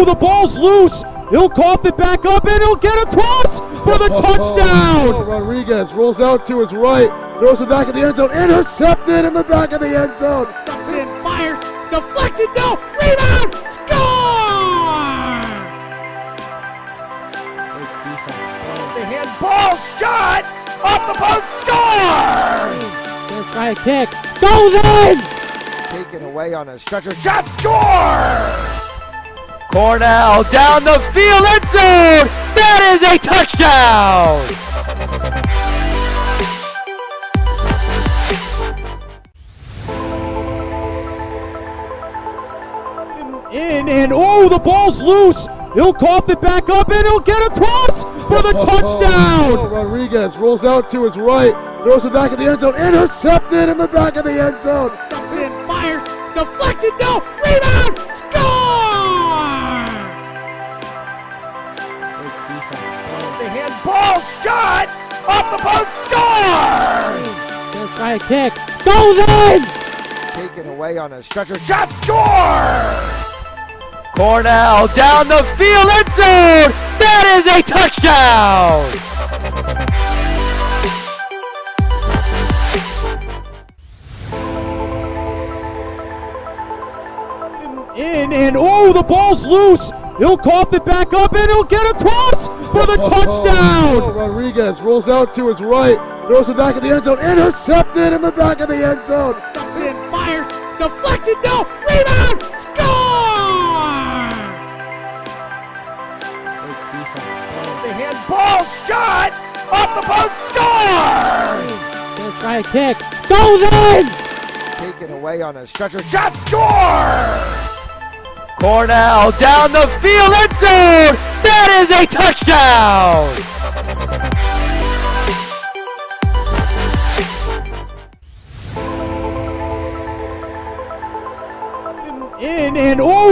The ball's loose. He'll cough it back up, and he'll get across for the touchdown. Rodriguez rolls out to his right, throws it back in the end zone, intercepted in the back of the end zone. And fires, deflected, no, rebound, score! The handball shot off the post, score! Let's try a kick, goes in! Taken away on a stretcher, shot, score! Cornell down the field, end zone! That is a touchdown! The ball's loose. He'll cough it back up, and he'll get across for the touchdown. Rodriguez rolls out to his right, throws it back in the end zone, intercepted in the back of the end zone. And fires, deflected, no, rebound, score! The handball shot off the post, score! Let's try a kick, goes in! Taken away on a stretcher, shot, score! Cornell down the field, end zone! That is a touchdown! The ball's loose. He'll cough it back up, and he'll get across for the touchdown. Rodriguez rolls out to his right, throws it back in the end zone, intercepted in the back of the end zone. And fires, deflected, no, rebound, score! The handball shot off the post, score! Let's try a kick, goes in! Taken away on a stretcher, shot, score! Cornell down the field, end zone! That is a touchdown!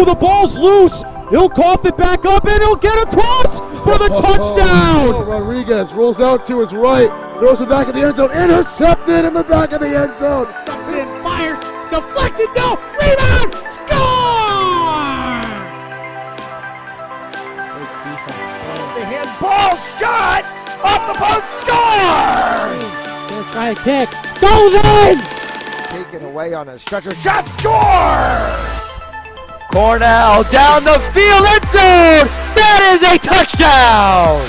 The ball's loose. He'll cough it back up, and he'll get across for the touchdown. Rodriguez rolls out to his right, throws it back in the end zone, intercepted in the back of the end zone. And fires, deflected, no, rebound, score! The handball shot off the post, score! Let's try a kick, goes in! Taken away on a stretcher, shot, score! Cornell down the field, end zone! That is a touchdown!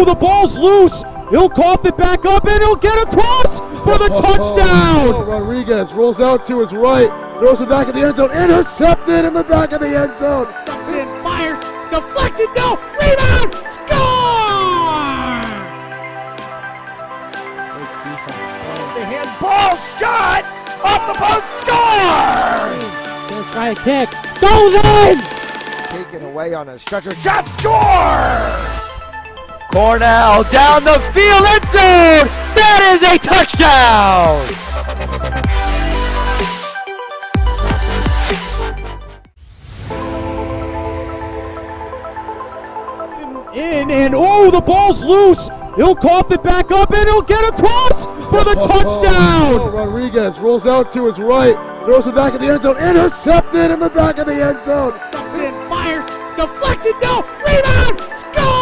The ball's loose. He'll cough it back up, and he'll get across for the touchdown. Rodriguez rolls out to his right, throws it back in the end zone, intercepted in the back of the end zone. And fires, deflected, no, rebound, score! The handball shot off the post, score! Let's try a kick, goes in! Taken away on a stretcher, shot, score! Cornell down the field, end zone! That is a touchdown! in, and oh, the ball's loose. He'll cough it back up, and he'll get across for the touchdown. Rodriguez rolls out to his right, throws it back in the end zone, intercepted in the back of the end zone. And fires, deflected, no, rebound, score!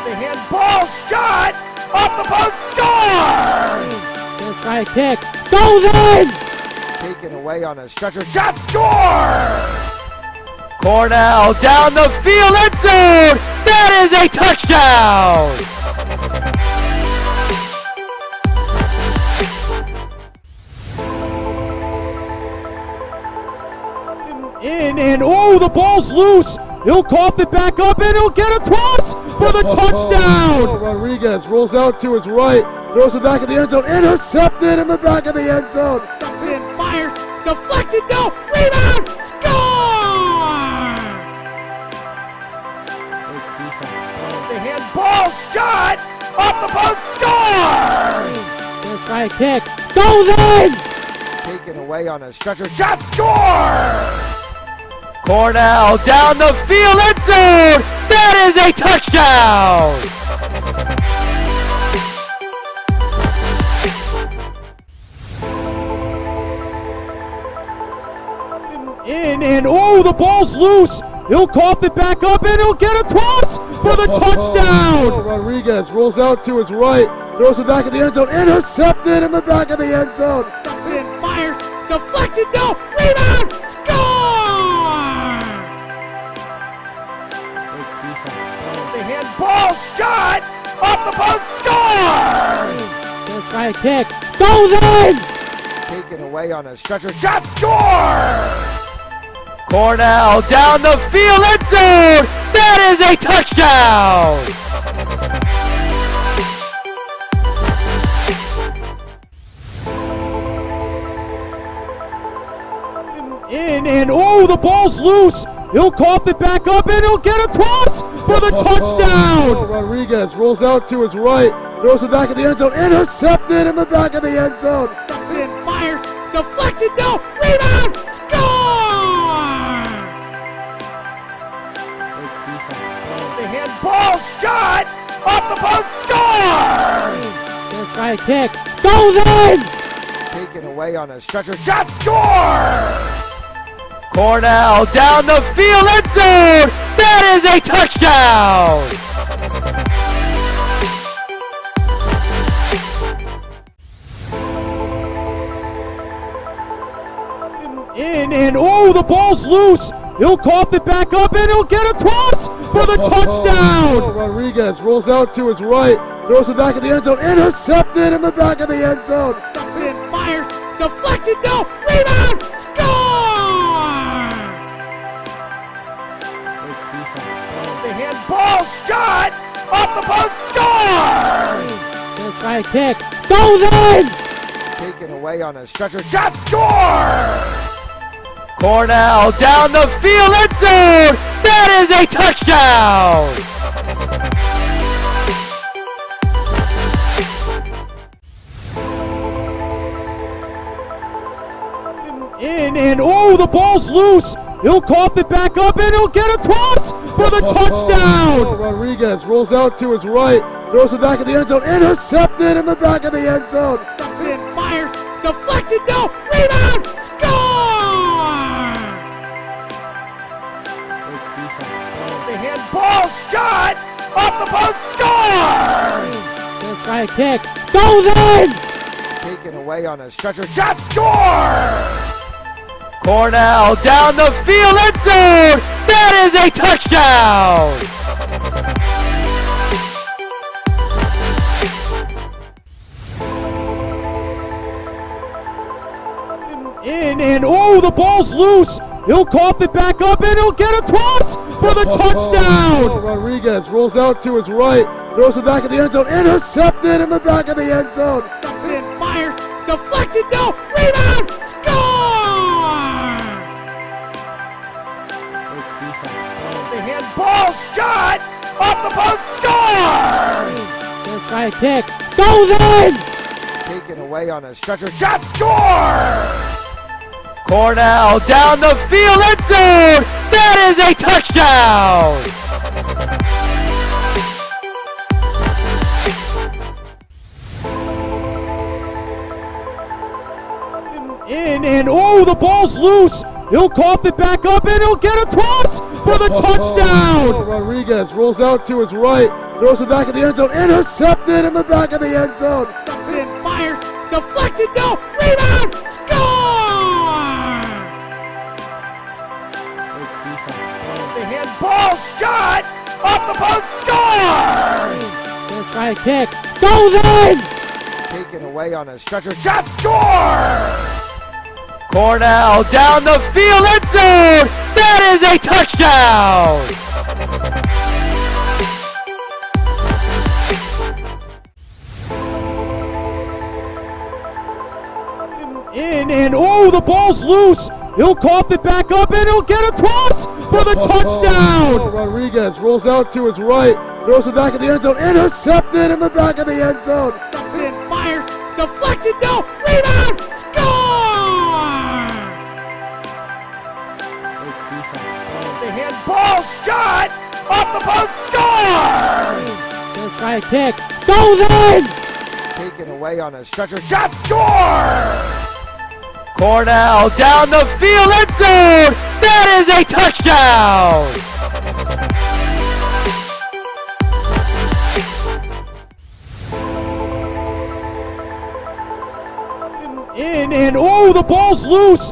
The handball shot off the post, score! Let's try a kick, goes in! Taken away on a stretcher, shot, score! Cornell down the field, end zone! That is a touchdown! In, and oh, the ball's loose. He'll cough it back up, and he'll get across for the touchdown. Rodriguez rolls out to his right, throws it back in the end zone, intercepted in the back of the end zone. And fires, deflected, no, rebound, score! The handball shot off the post, score! Let's try a kick, goes in! Taken away on a stretcher, shot, score! Cornell down the field, end zone! That is a touchdown! In, and oh, the ball's loose. He'll cough it back up, and he'll get across for the touchdown. Rodriguez rolls out to his right, throws it back in the end zone, intercepted in the back of the end zone. And fires, deflected, no, rebound, score! The handball shot off the post, score! Let's try a kick, goes in! Taken away on a stretcher, shot, score! Cornell down the field, end zone! That is a touchdown! In, and oh, the ball's loose. He'll cough it back up, and he'll get across for the touchdown. Rodriguez rolls out to his right, throws it back in the end zone, intercepted in the back of the end zone. And fires, deflected, no, rebound, score! The handball shot off the post, score! Let's try a kick, goes in! Taken away on a stretcher, shot, score! Cornell down the field, end zone! That is a touchdown! In, and oh, the ball's loose. He'll cough it back up, and he'll get across for the touchdown. Rodriguez rolls out to his right, throws it back in the end zone, intercepted in the back of the end zone. And fires, deflected, no, rebound, score! The handball shot off the post, score! Let's try a kick, goes in! Taken away on a stretcher, shot, score! Cornell down the field, end zone! That is a touchdown! In, and oh, the ball's loose. He'll cough it back up, and he'll get across for the touchdown. Rodriguez rolls out to his right, throws it back in the end zone, intercepted in the back of the end zone. And fires, deflected, no, rebound, score! The handball shot off the post, score! Let's try a kick, goes in! Taken away on a stretcher, shot, score! Cornell down the field, end zone! That is a touchdown! In, and oh, the ball's loose. He'll cough it back up, and he'll get across for the touchdown. Rodriguez rolls out to his right, throws it back in the end zone, intercepted in the back of the end zone. And fires, deflected, no, rebound, score! The handball shot off the post, score! Let's try a kick, goes in! Taken away on a stretcher, shot, score! Cornell down the field, end zone! That is a touchdown! In and oh, the ball's loose. He'll cough it back up and he'll get across for the touchdown. Rodriguez rolls out to his right, throws it back in the end zone, intercepted in the back of the end zone. Fires, deflected, no, rebound, score! The handball shot off the post, score! Let's try a kick. Goes in! Taken away on a stretcher shot, score! Cornell down the field, end zone! That is a touchdown! In and oh, the ball's loose. He'll cough it back up and he'll get across for the touchdown. Rodriguez rolls out to his right, throws it back in the end zone, intercepted in the back of the end zone. Fires, deflected, no, rebound, score! The handball shot off the post, score! Let's try a kick. Goes in! Taken away on a stretcher shot, score! Cornell down the field, end zone! That is a touchdown! In and oh, the ball's loose.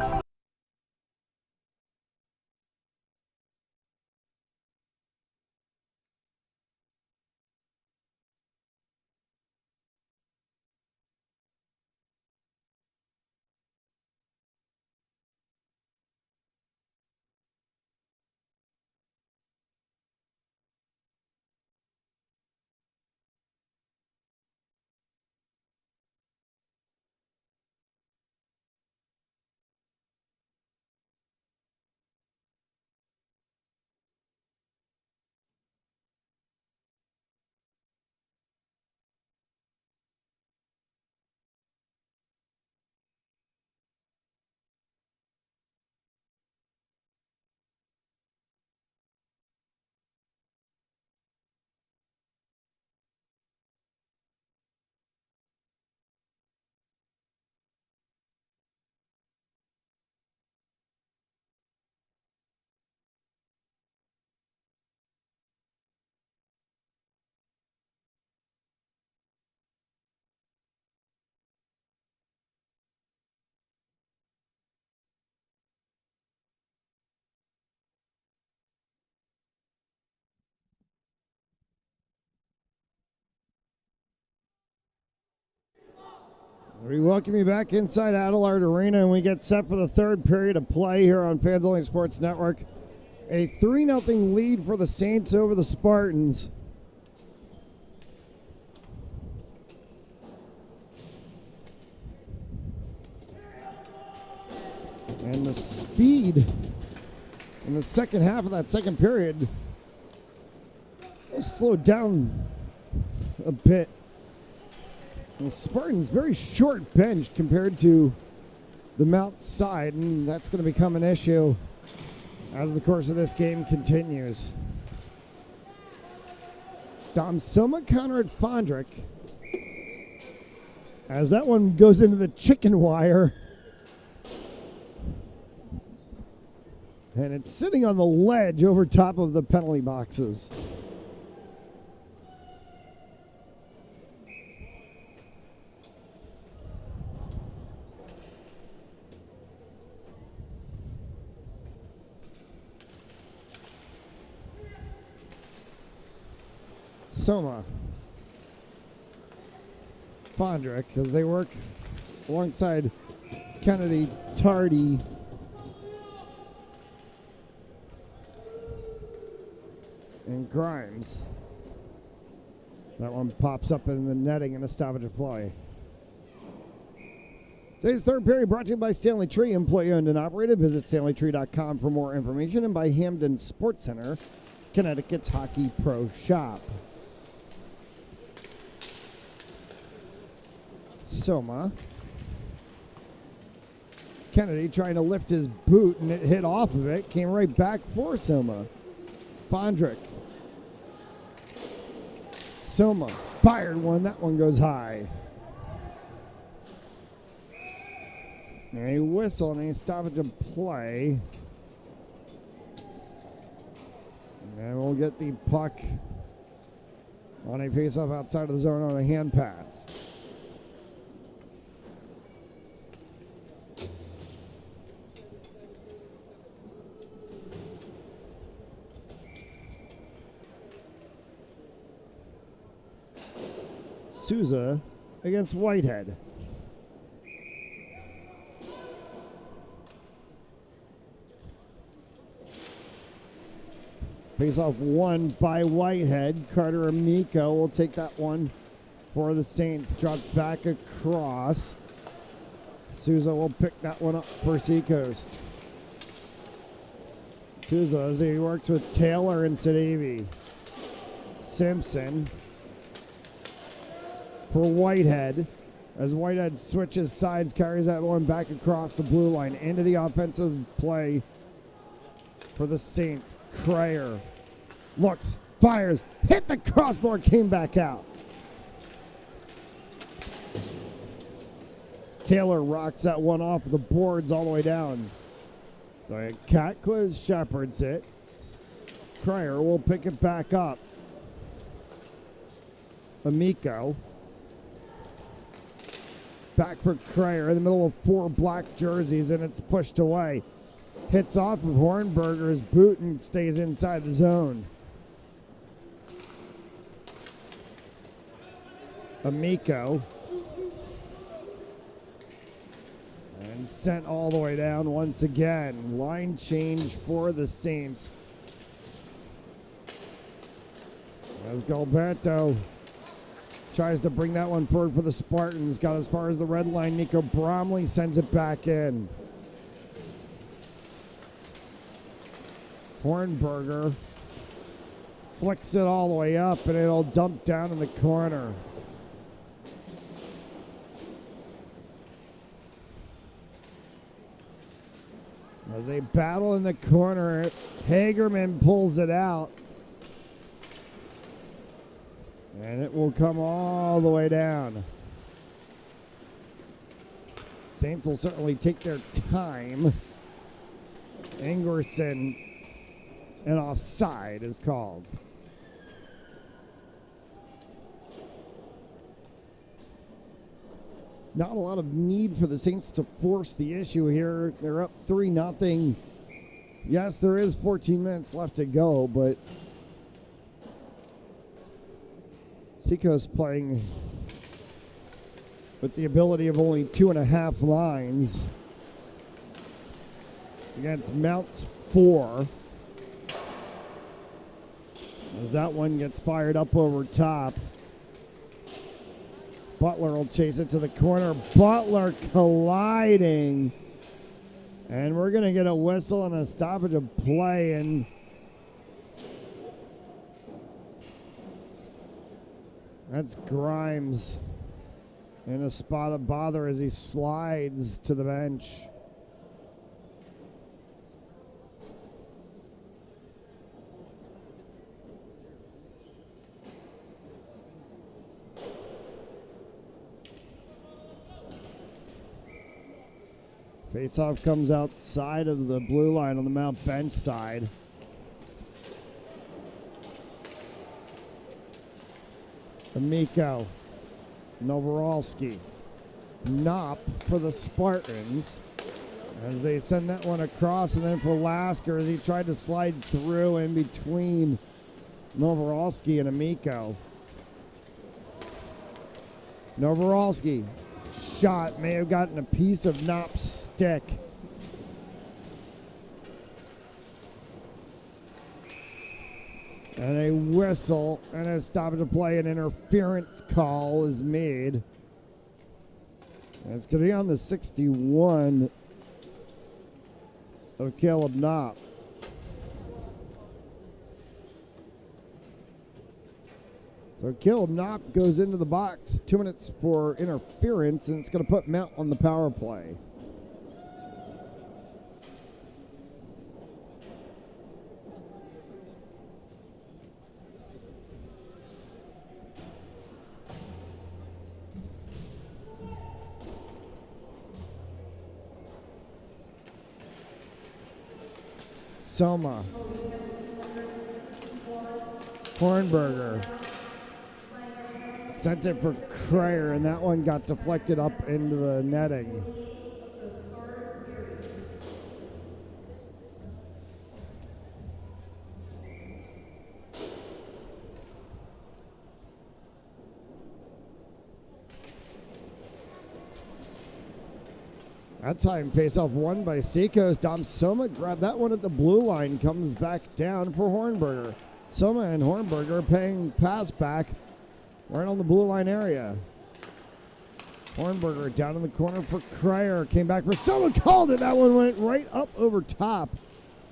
We welcome you back inside Adelard Arena, and we get set for the third period of play here on Fans Only Sports Network. A 3-0 lead for the Saints over the Spartans. And the speed in the second half of that second period slowed down a bit. And the Spartans very short bench compared to the Mount side, and that's going to become an issue as the course of this game continues. Dom Soma countered Fondrick as that one goes into the chicken wire. And it's sitting on the ledge over top of the penalty boxes. Soma, Fondrick, as they work alongside Kennedy, Tardy, and Grimes. That one pops up in the netting and a stoppage of play. Today's third period brought to you by Stanley Tree, employee owned and operated. Visit StanleyTree.com for more information, and by Hamden Sports Center, Connecticut's Hockey Pro Shop. Soma, Kennedy trying to lift his boot, and it hit off of it. Came right back for Soma. Pondrick. Soma fired one. That one goes high. And a whistle and a stoppage of play. And we'll get the puck on a face-off outside of the zone on a hand pass. Souza against Whitehead. Face-off won by Whitehead. Carter Amico will take that one for the Saints. Drops back across. Souza will pick that one up for Seacoast. Souza as he works with Taylor and Sidibe. Simpson for Whitehead. As Whitehead switches sides, carries that one back across the blue line into the offensive play for the Saints. Crayer looks, fires, hit the crossbar, came back out. Taylor rocks that one off the boards all the way down. Catquiz shepherds it. Crayer will pick it back up. Amico. Back for Crayer in the middle of 4 black jerseys, and it's pushed away. Hits off of Hornberger's boot and stays inside the zone. Amico. And sent all the way down once again. Line change for the Saints. As Gilberto tries to bring that one forward for the Spartans. Got as far as the red line. Nico Bromley sends it back in. Hornberger flicks it all the way up, and it'll dump down in the corner. As they battle in the corner, Hagerman pulls it out. And it will come all the way down. Saints will certainly take their time. Ingerson, an offside is called. Not a lot of need for the Saints to force the issue here. They're up 3-0. Yes, there is 14 minutes left to go, but Seacoast playing with the ability of only 2.5 lines against Mounts 4. As that one gets fired up over top. Butler will chase it to the corner. Butler colliding. And we're going to get a whistle and a stoppage of play. And that's Grimes in a spot of bother as he slides to the bench. Faceoff comes outside of the blue line on the Mount bench side. Amico, Novorowski, Knopp for the Spartans as they send that one across, and then for Lasker as he tried to slide through in between Novorowski and Amico. Novorowski. Shot may have gotten a piece of Knopp's stick. And a whistle and a stoppage of play. An interference call is made. And it's going to be on the 61 of Caleb Knopp. So Caleb Knopp goes into the box, 2 minutes for interference, and it's going to put Mount on the power play. Soma. Hornberger. Sent it for Kreyer, and that one got deflected up into the netting. That time face-off won by Seacoast. Dom Soma grabbed that one at the blue line, comes back down for Hornberger. Soma and Hornberger paying pass back right on the blue line area. Hornberger down in the corner for Kreyer. Came back for Soma, called it. That one went right up over top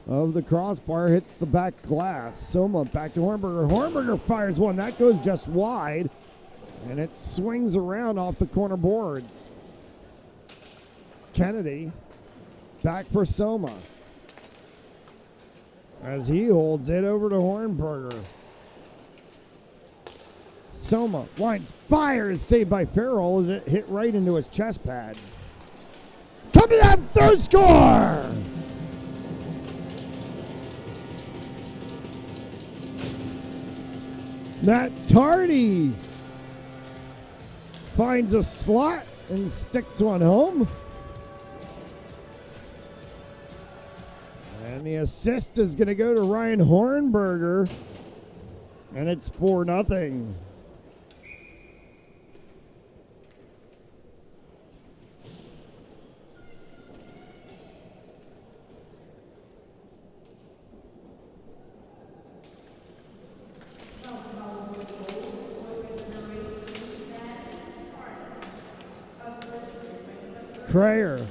of the crossbar, hits the back glass. Soma back to Hornberger. Hornberger fires one. That goes just wide, and it swings around off the corner boards. Kennedy back for Soma as he holds it over to Hornberger. Soma winds, fires, saved by Farrell as it hit right into his chest pad. Coming up, third score! Matt Tardy finds a slot and sticks one home. And the assist is going to go to Ryan Hornberger. And it's 4-0. Kreyer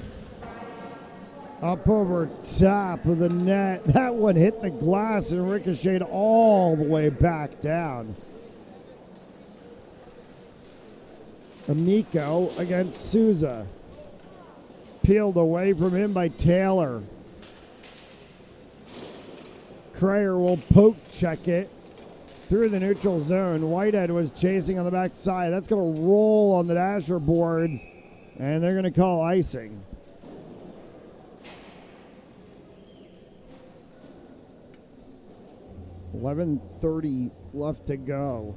up over top of the net. That one hit the glass and ricocheted all the way back down. Amico against Souza. Peeled away from him by Taylor. Kreyer will poke check it through the neutral zone. Whitehead was chasing on the backside. That's going to roll on the dasher boards, and they're going to call icing. .11:30 left to go.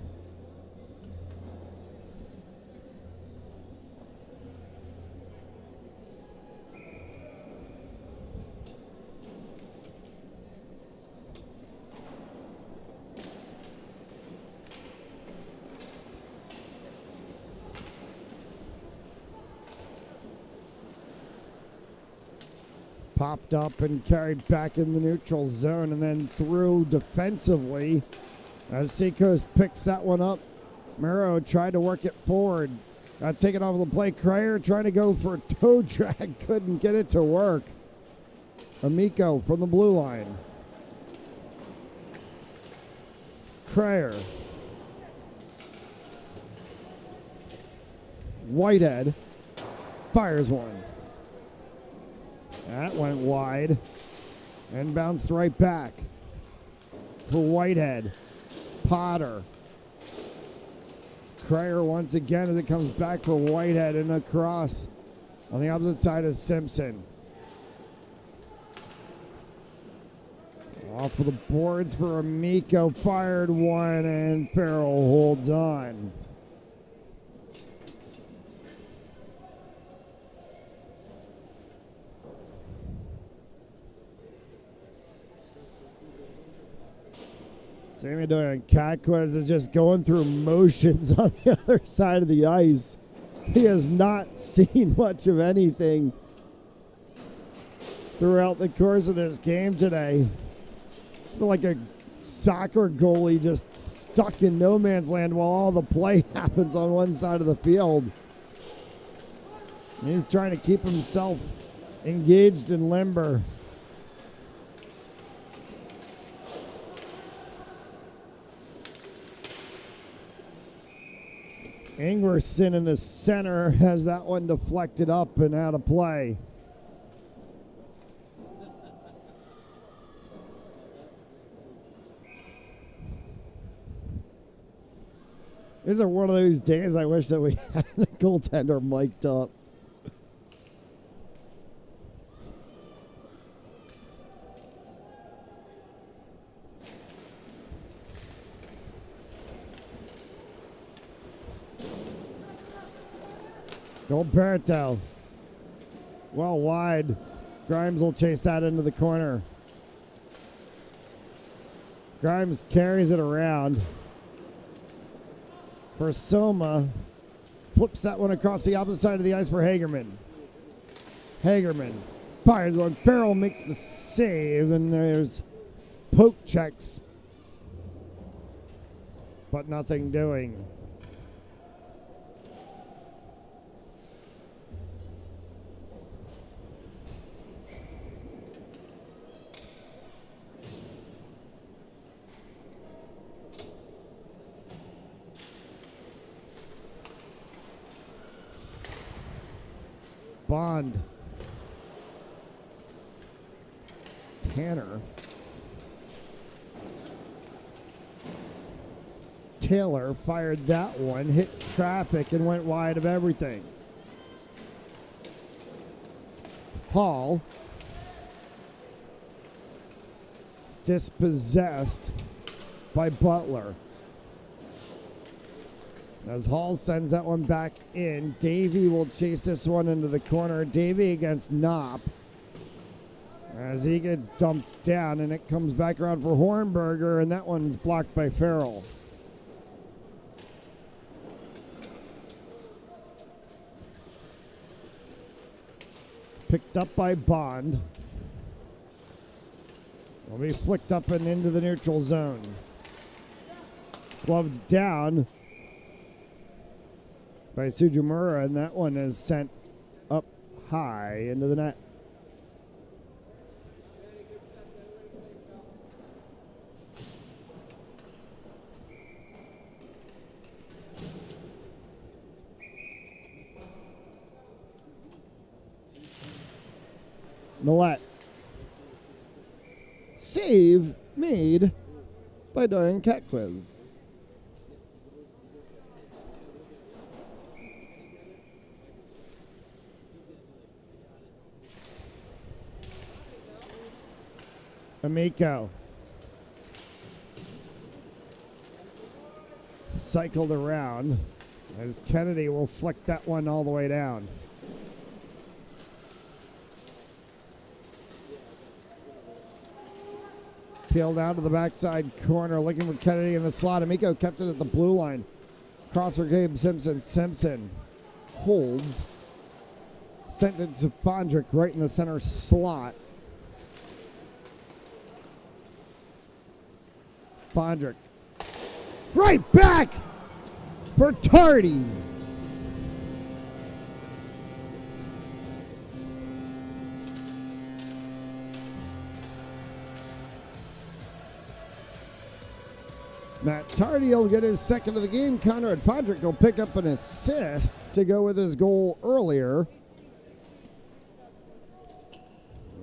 Popped up and carried back in the neutral zone and then threw defensively as Seacoast picks that one up. Mero tried to work it forward. Got taken off the play. Kreyer trying to go for a toe drag. Couldn't get it to work. Amico from the blue line. Kreyer. Whitehead fires one. That went wide and bounced right back for Whitehead. Potter. Kreyer once again as it comes back for Whitehead and across on the opposite side of Simpson. Off of the boards for Amico. Fired one and Farrell holds on. Sammy Doyle Kakwas is just going through motions on the other side of the ice. He has not seen much of anything throughout the course of this game today. Like a soccer goalie just stuck in no man's land while all the play happens on one side of the field. And he's trying to keep himself engaged and limber. Ingwerson in the center has that one deflected up and out of play. These are one of those days I wish that we had a goaltender mic'd up. Gilberto. Well wide. Grimes will chase that into the corner. Grimes carries it around. For Soma. Flips that one across the opposite side of the ice for Hagerman. Hagerman fires one. Farrell makes the save, and there's poke checks, but nothing doing. Bond. Tanner. Taylor fired that one, hit traffic, and went wide of everything. Hall. Dispossessed by Butler. As Hall sends that one back in, Davey will chase this one into the corner. Davey against Knopp. As he gets dumped down, and it comes back around for Hornberger, and that one's blocked by Farrell. Picked up by Bond. Will be flicked up and into the neutral zone. Gloved down by Sujimura, and that one is sent up high into the net. Millette. Save made by Dorian Catquiz. Amico. Cycled around as Kennedy will flick that one all the way down. Peeled out to the backside corner, looking for Kennedy in the slot. Amico kept it at the blue line. Cross for Gabe Simpson. Simpson holds. Sent it to Fondrick right in the center slot. Fondrick. Right back for Tardy. Matt Tardy will get his second of the game. Conrad Fondrick will pick up an assist to go with his goal earlier.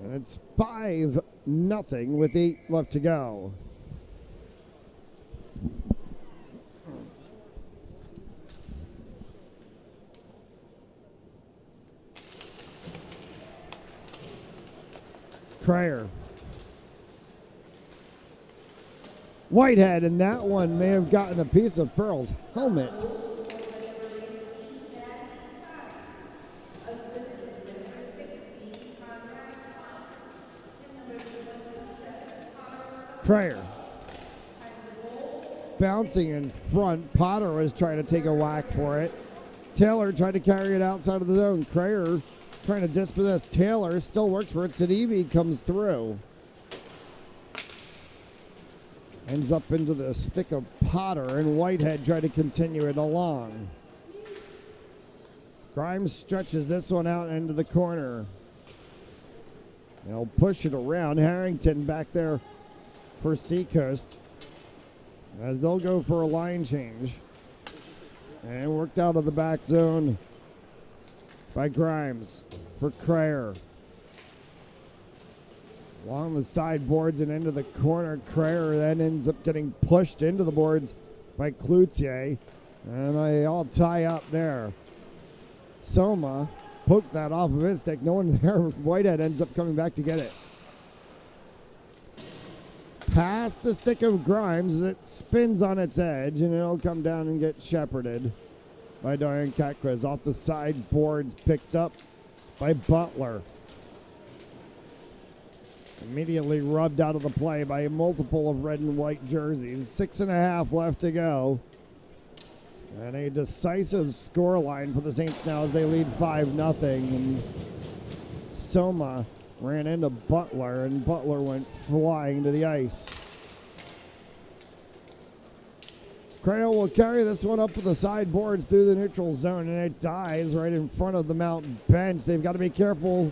And it's 5-0 with 8 left to go. Cryer. Whitehead, and that one may have gotten a piece of Pearl's helmet. Cryer. Bouncing in front. Potter was trying to take a whack for it. Taylor tried to carry it outside of the zone. Cryer trying to dispossess Taylor. Still works for it. Sidibe comes through. Ends up into the stick of Potter, and Whitehead tried to continue it along. Grimes stretches this one out into the corner. They'll push it around. Harrington back there for Seacoast as they'll go for a line change. And worked out of the back zone by Grimes for Cryer. Along the sideboards and into the corner. Cryer then ends up getting pushed into the boards by Cloutier. And they all tie up there. Soma poked that off of his stick. No one there. Whitehead ends up coming back to get it. Past the stick of Grimes. It spins on its edge, and it'll come down and get shepherded. by Dorian Catquiz. Off the side boards, picked up by Butler. Immediately rubbed out of the play by a multiple of red and white jerseys. 6.5 left to go. And a decisive scoreline for the Saints now as they lead 5-0. And Soma ran into Butler, and Butler went flying to the ice. Crail will carry this one up to the sideboards through the neutral zone, and it dies right in front of the mountain bench. They've got to be careful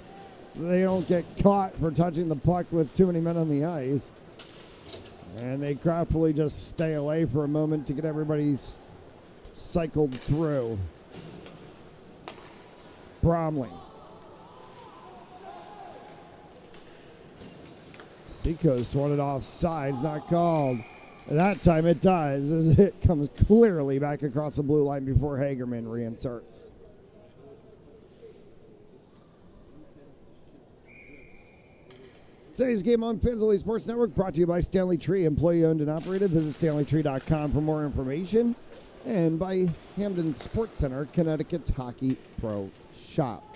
they don't get caught for touching the puck with too many men on the ice. And they craftily just stay away for a moment to get everybody cycled through. Bromley. Seacoast wanted offsides, not called. That time it does, as it comes clearly back across the blue line before Hagerman reinserts. Today's game on Pinsley Sports Network brought to you by Stanley Tree, employee owned and operated. Visit StanleyTree.com for more information. And by Hamden Sports Center, Connecticut's Hockey Pro Shop.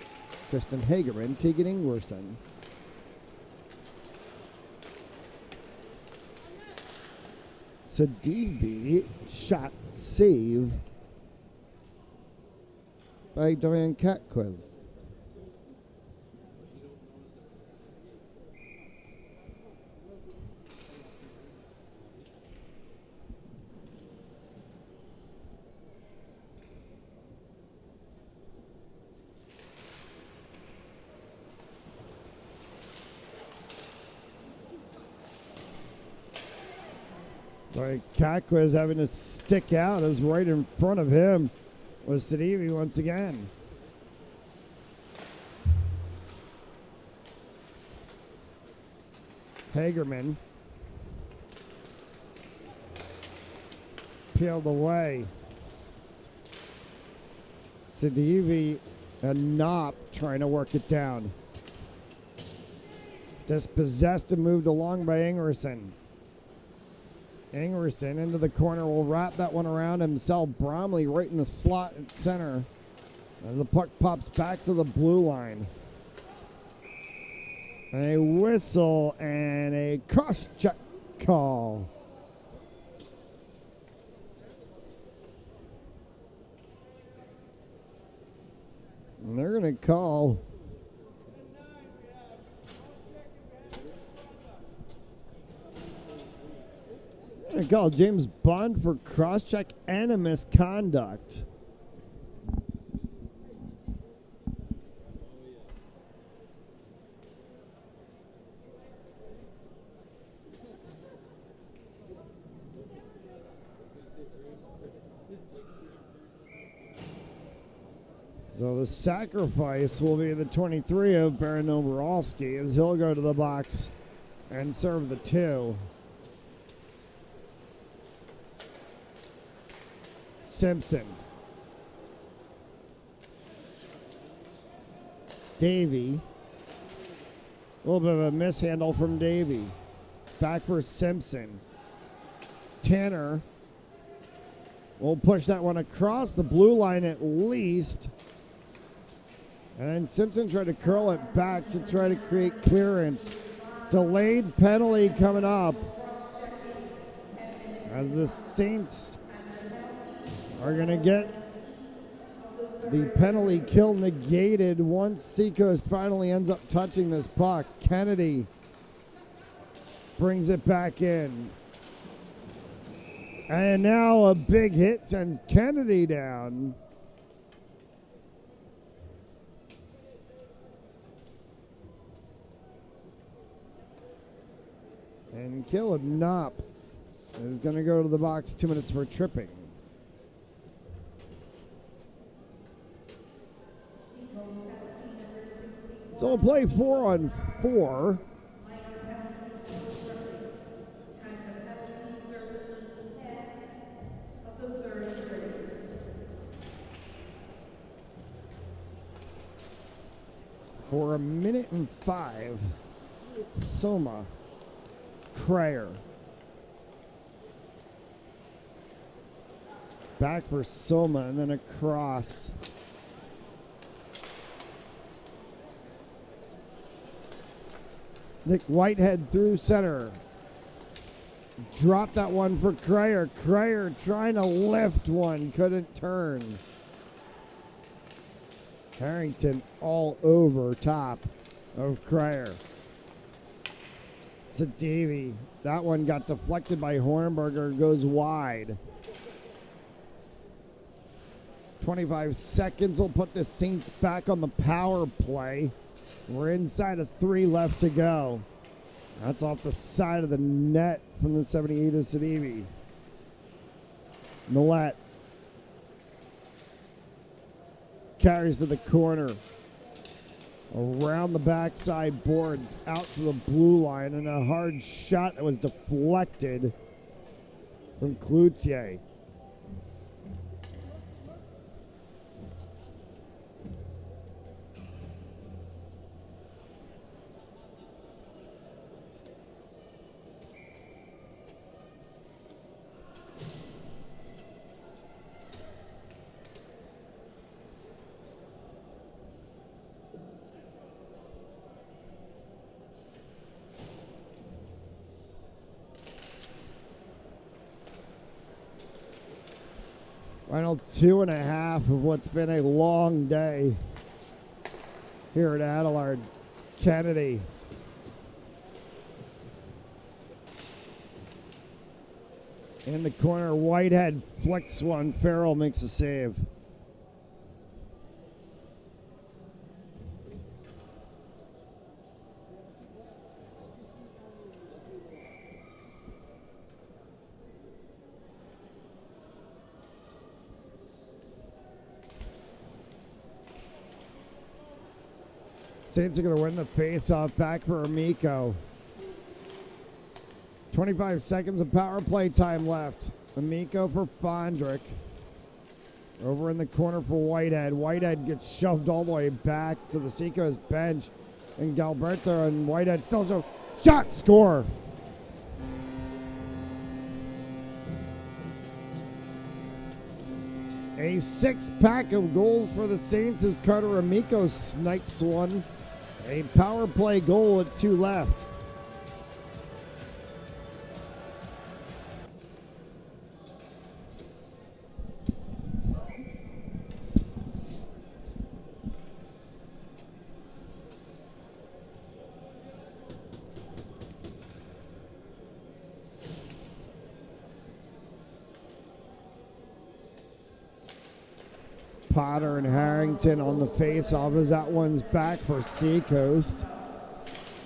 Tristan Hagerman, Tegan Ingwerson. Sadibi, shot save by Dorian Catquiz. Catquiz having to stick out as right in front of him was Sadivi once again. Hagerman peeled away. Sadivi and Knopp trying to work it down. Dispossessed and moved along by Ingwerson. Ingwerson into the corner, will wrap that one around himself. Bromley right in the slot at center. And the puck pops back to the blue line. A whistle and a cross-check call. And they're going to call James Bond for cross-check and a misconduct. So the sacrifice will be the 23 of Baron Oborowski as he'll go to the box and serve the 2. Simpson. Davey. A little bit of a mishandle from Davey. Back for Simpson. Tanner will push that one across the blue line at least. And then Simpson tried to curl it back to try to create clearance. Delayed penalty coming up as the Saints are going to get the penalty kill negated once Seacoast finally ends up touching this puck. Kennedy brings it back in. And now a big hit sends Kennedy down. And Caleb Knopp is going to go to the box, 2 minutes for tripping. So we'll play 4-on-4. For a minute and 5, Soma, Crayer, Back for Soma and then across. Nick Whitehead through center. Dropped that one for Cryer. Cryer trying to lift one, couldn't turn. Harrington all over top of Cryer. It's a Davey. That one got deflected by Hornberger, goes wide. 25 seconds will put the Saints back on the power play. We're inside of 3 left to go. That's off the side of the net from the 78 of Sidibe. Millette carries to the corner. Around the backside boards, out to the blue line, and a hard shot that was deflected from Cloutier. Final 2.5 of what's been a long day here at Adelard. Kennedy. In the corner, Whitehead flicks one. Farrell makes a save. Saints are going to win the face-off. Back for Amico. 25 seconds of power play time left. Amico for Fondrick. Over in the corner for Whitehead. Whitehead gets shoved all the way back to the Seacoast bench. And Galberto and Whitehead still show. Shot, score. A 6-pack of goals for the Saints as Carter Amico snipes one. A power play goal with 2 left. Potter and Harrington on the face-off as that one's back for Seacoast.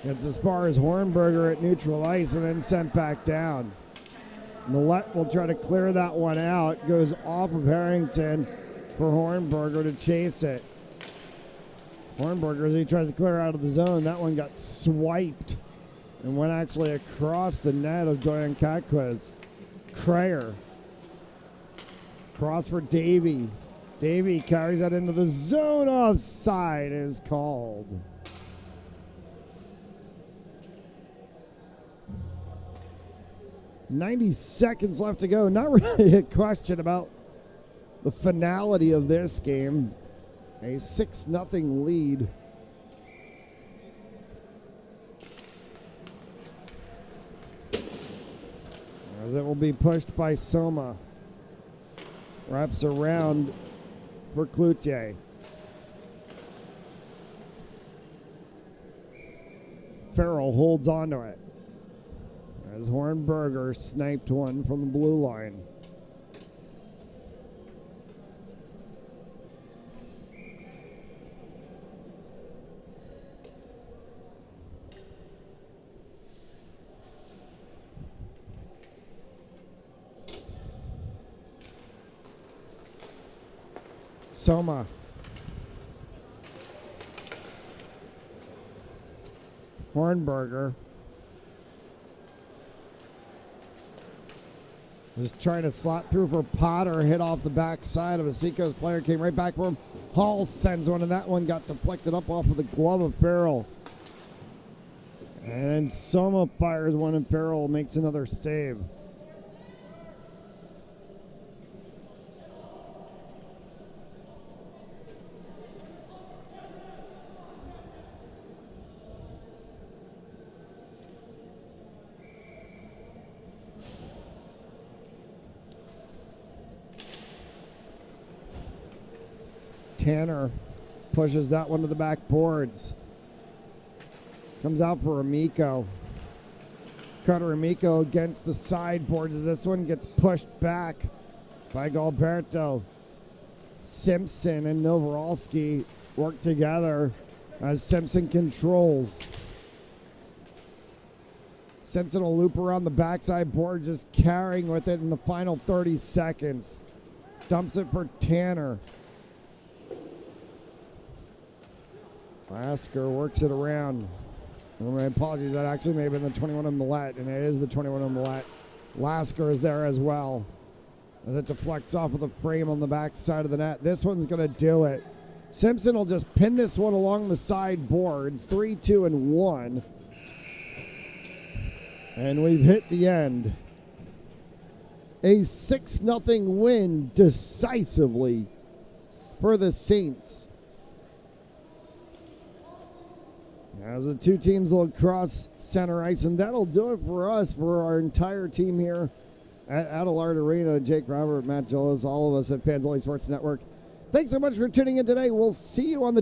It's as far as Hornberger at neutral ice and then sent back down. Millette will try to clear that one out. Goes off of Harrington for Hornberger to chase it. Hornberger, as he tries to clear out of the zone, that one got swiped and went actually across the net of Doyan Kakwas. Cryer. Cross for Davey. Davey carries that into the zone. Offside is called. .90 seconds left to go. Not really a question about the finality of this game. A 6-0 lead. As it will be pushed by Soma. Wraps around for Cloutier. Farrell holds on to it as Hornberger sniped one from the blue line. Soma. Hornberger. Just trying to slot through for Potter. Hit off the backside of a Seacoast player. Came right back for him. Hall sends one, and that one got deflected up off of the glove of Farrell. And Soma fires one, and Farrell makes another save. Tanner pushes that one to the back boards. Comes out for Amico. Carter Amico against the sideboards. This one gets pushed back by Galberto. Simpson and Novorolski work together as Simpson controls. Simpson will loop around the backside board, just carrying with it in the final 30 seconds. Dumps it for Tanner. Lasker works it around. Oh, my apologies, that actually may have been the 21 of Millette, and it is the 21 of Millette. Lasker is there as well, as it deflects off of the frame on the back side of the net. This one's going to do it. Simpson will just pin this one along the side boards, 3, 2, and 1. And we've hit the end. A 6-0 win decisively for the Saints. As the two teams will cross center ice, and that'll do it for us, for our entire team here at Adelard Arena. Jake Robert, Matt Jolis, all of us at Fans Only Sports Network. Thanks so much for tuning in today. We'll see you on the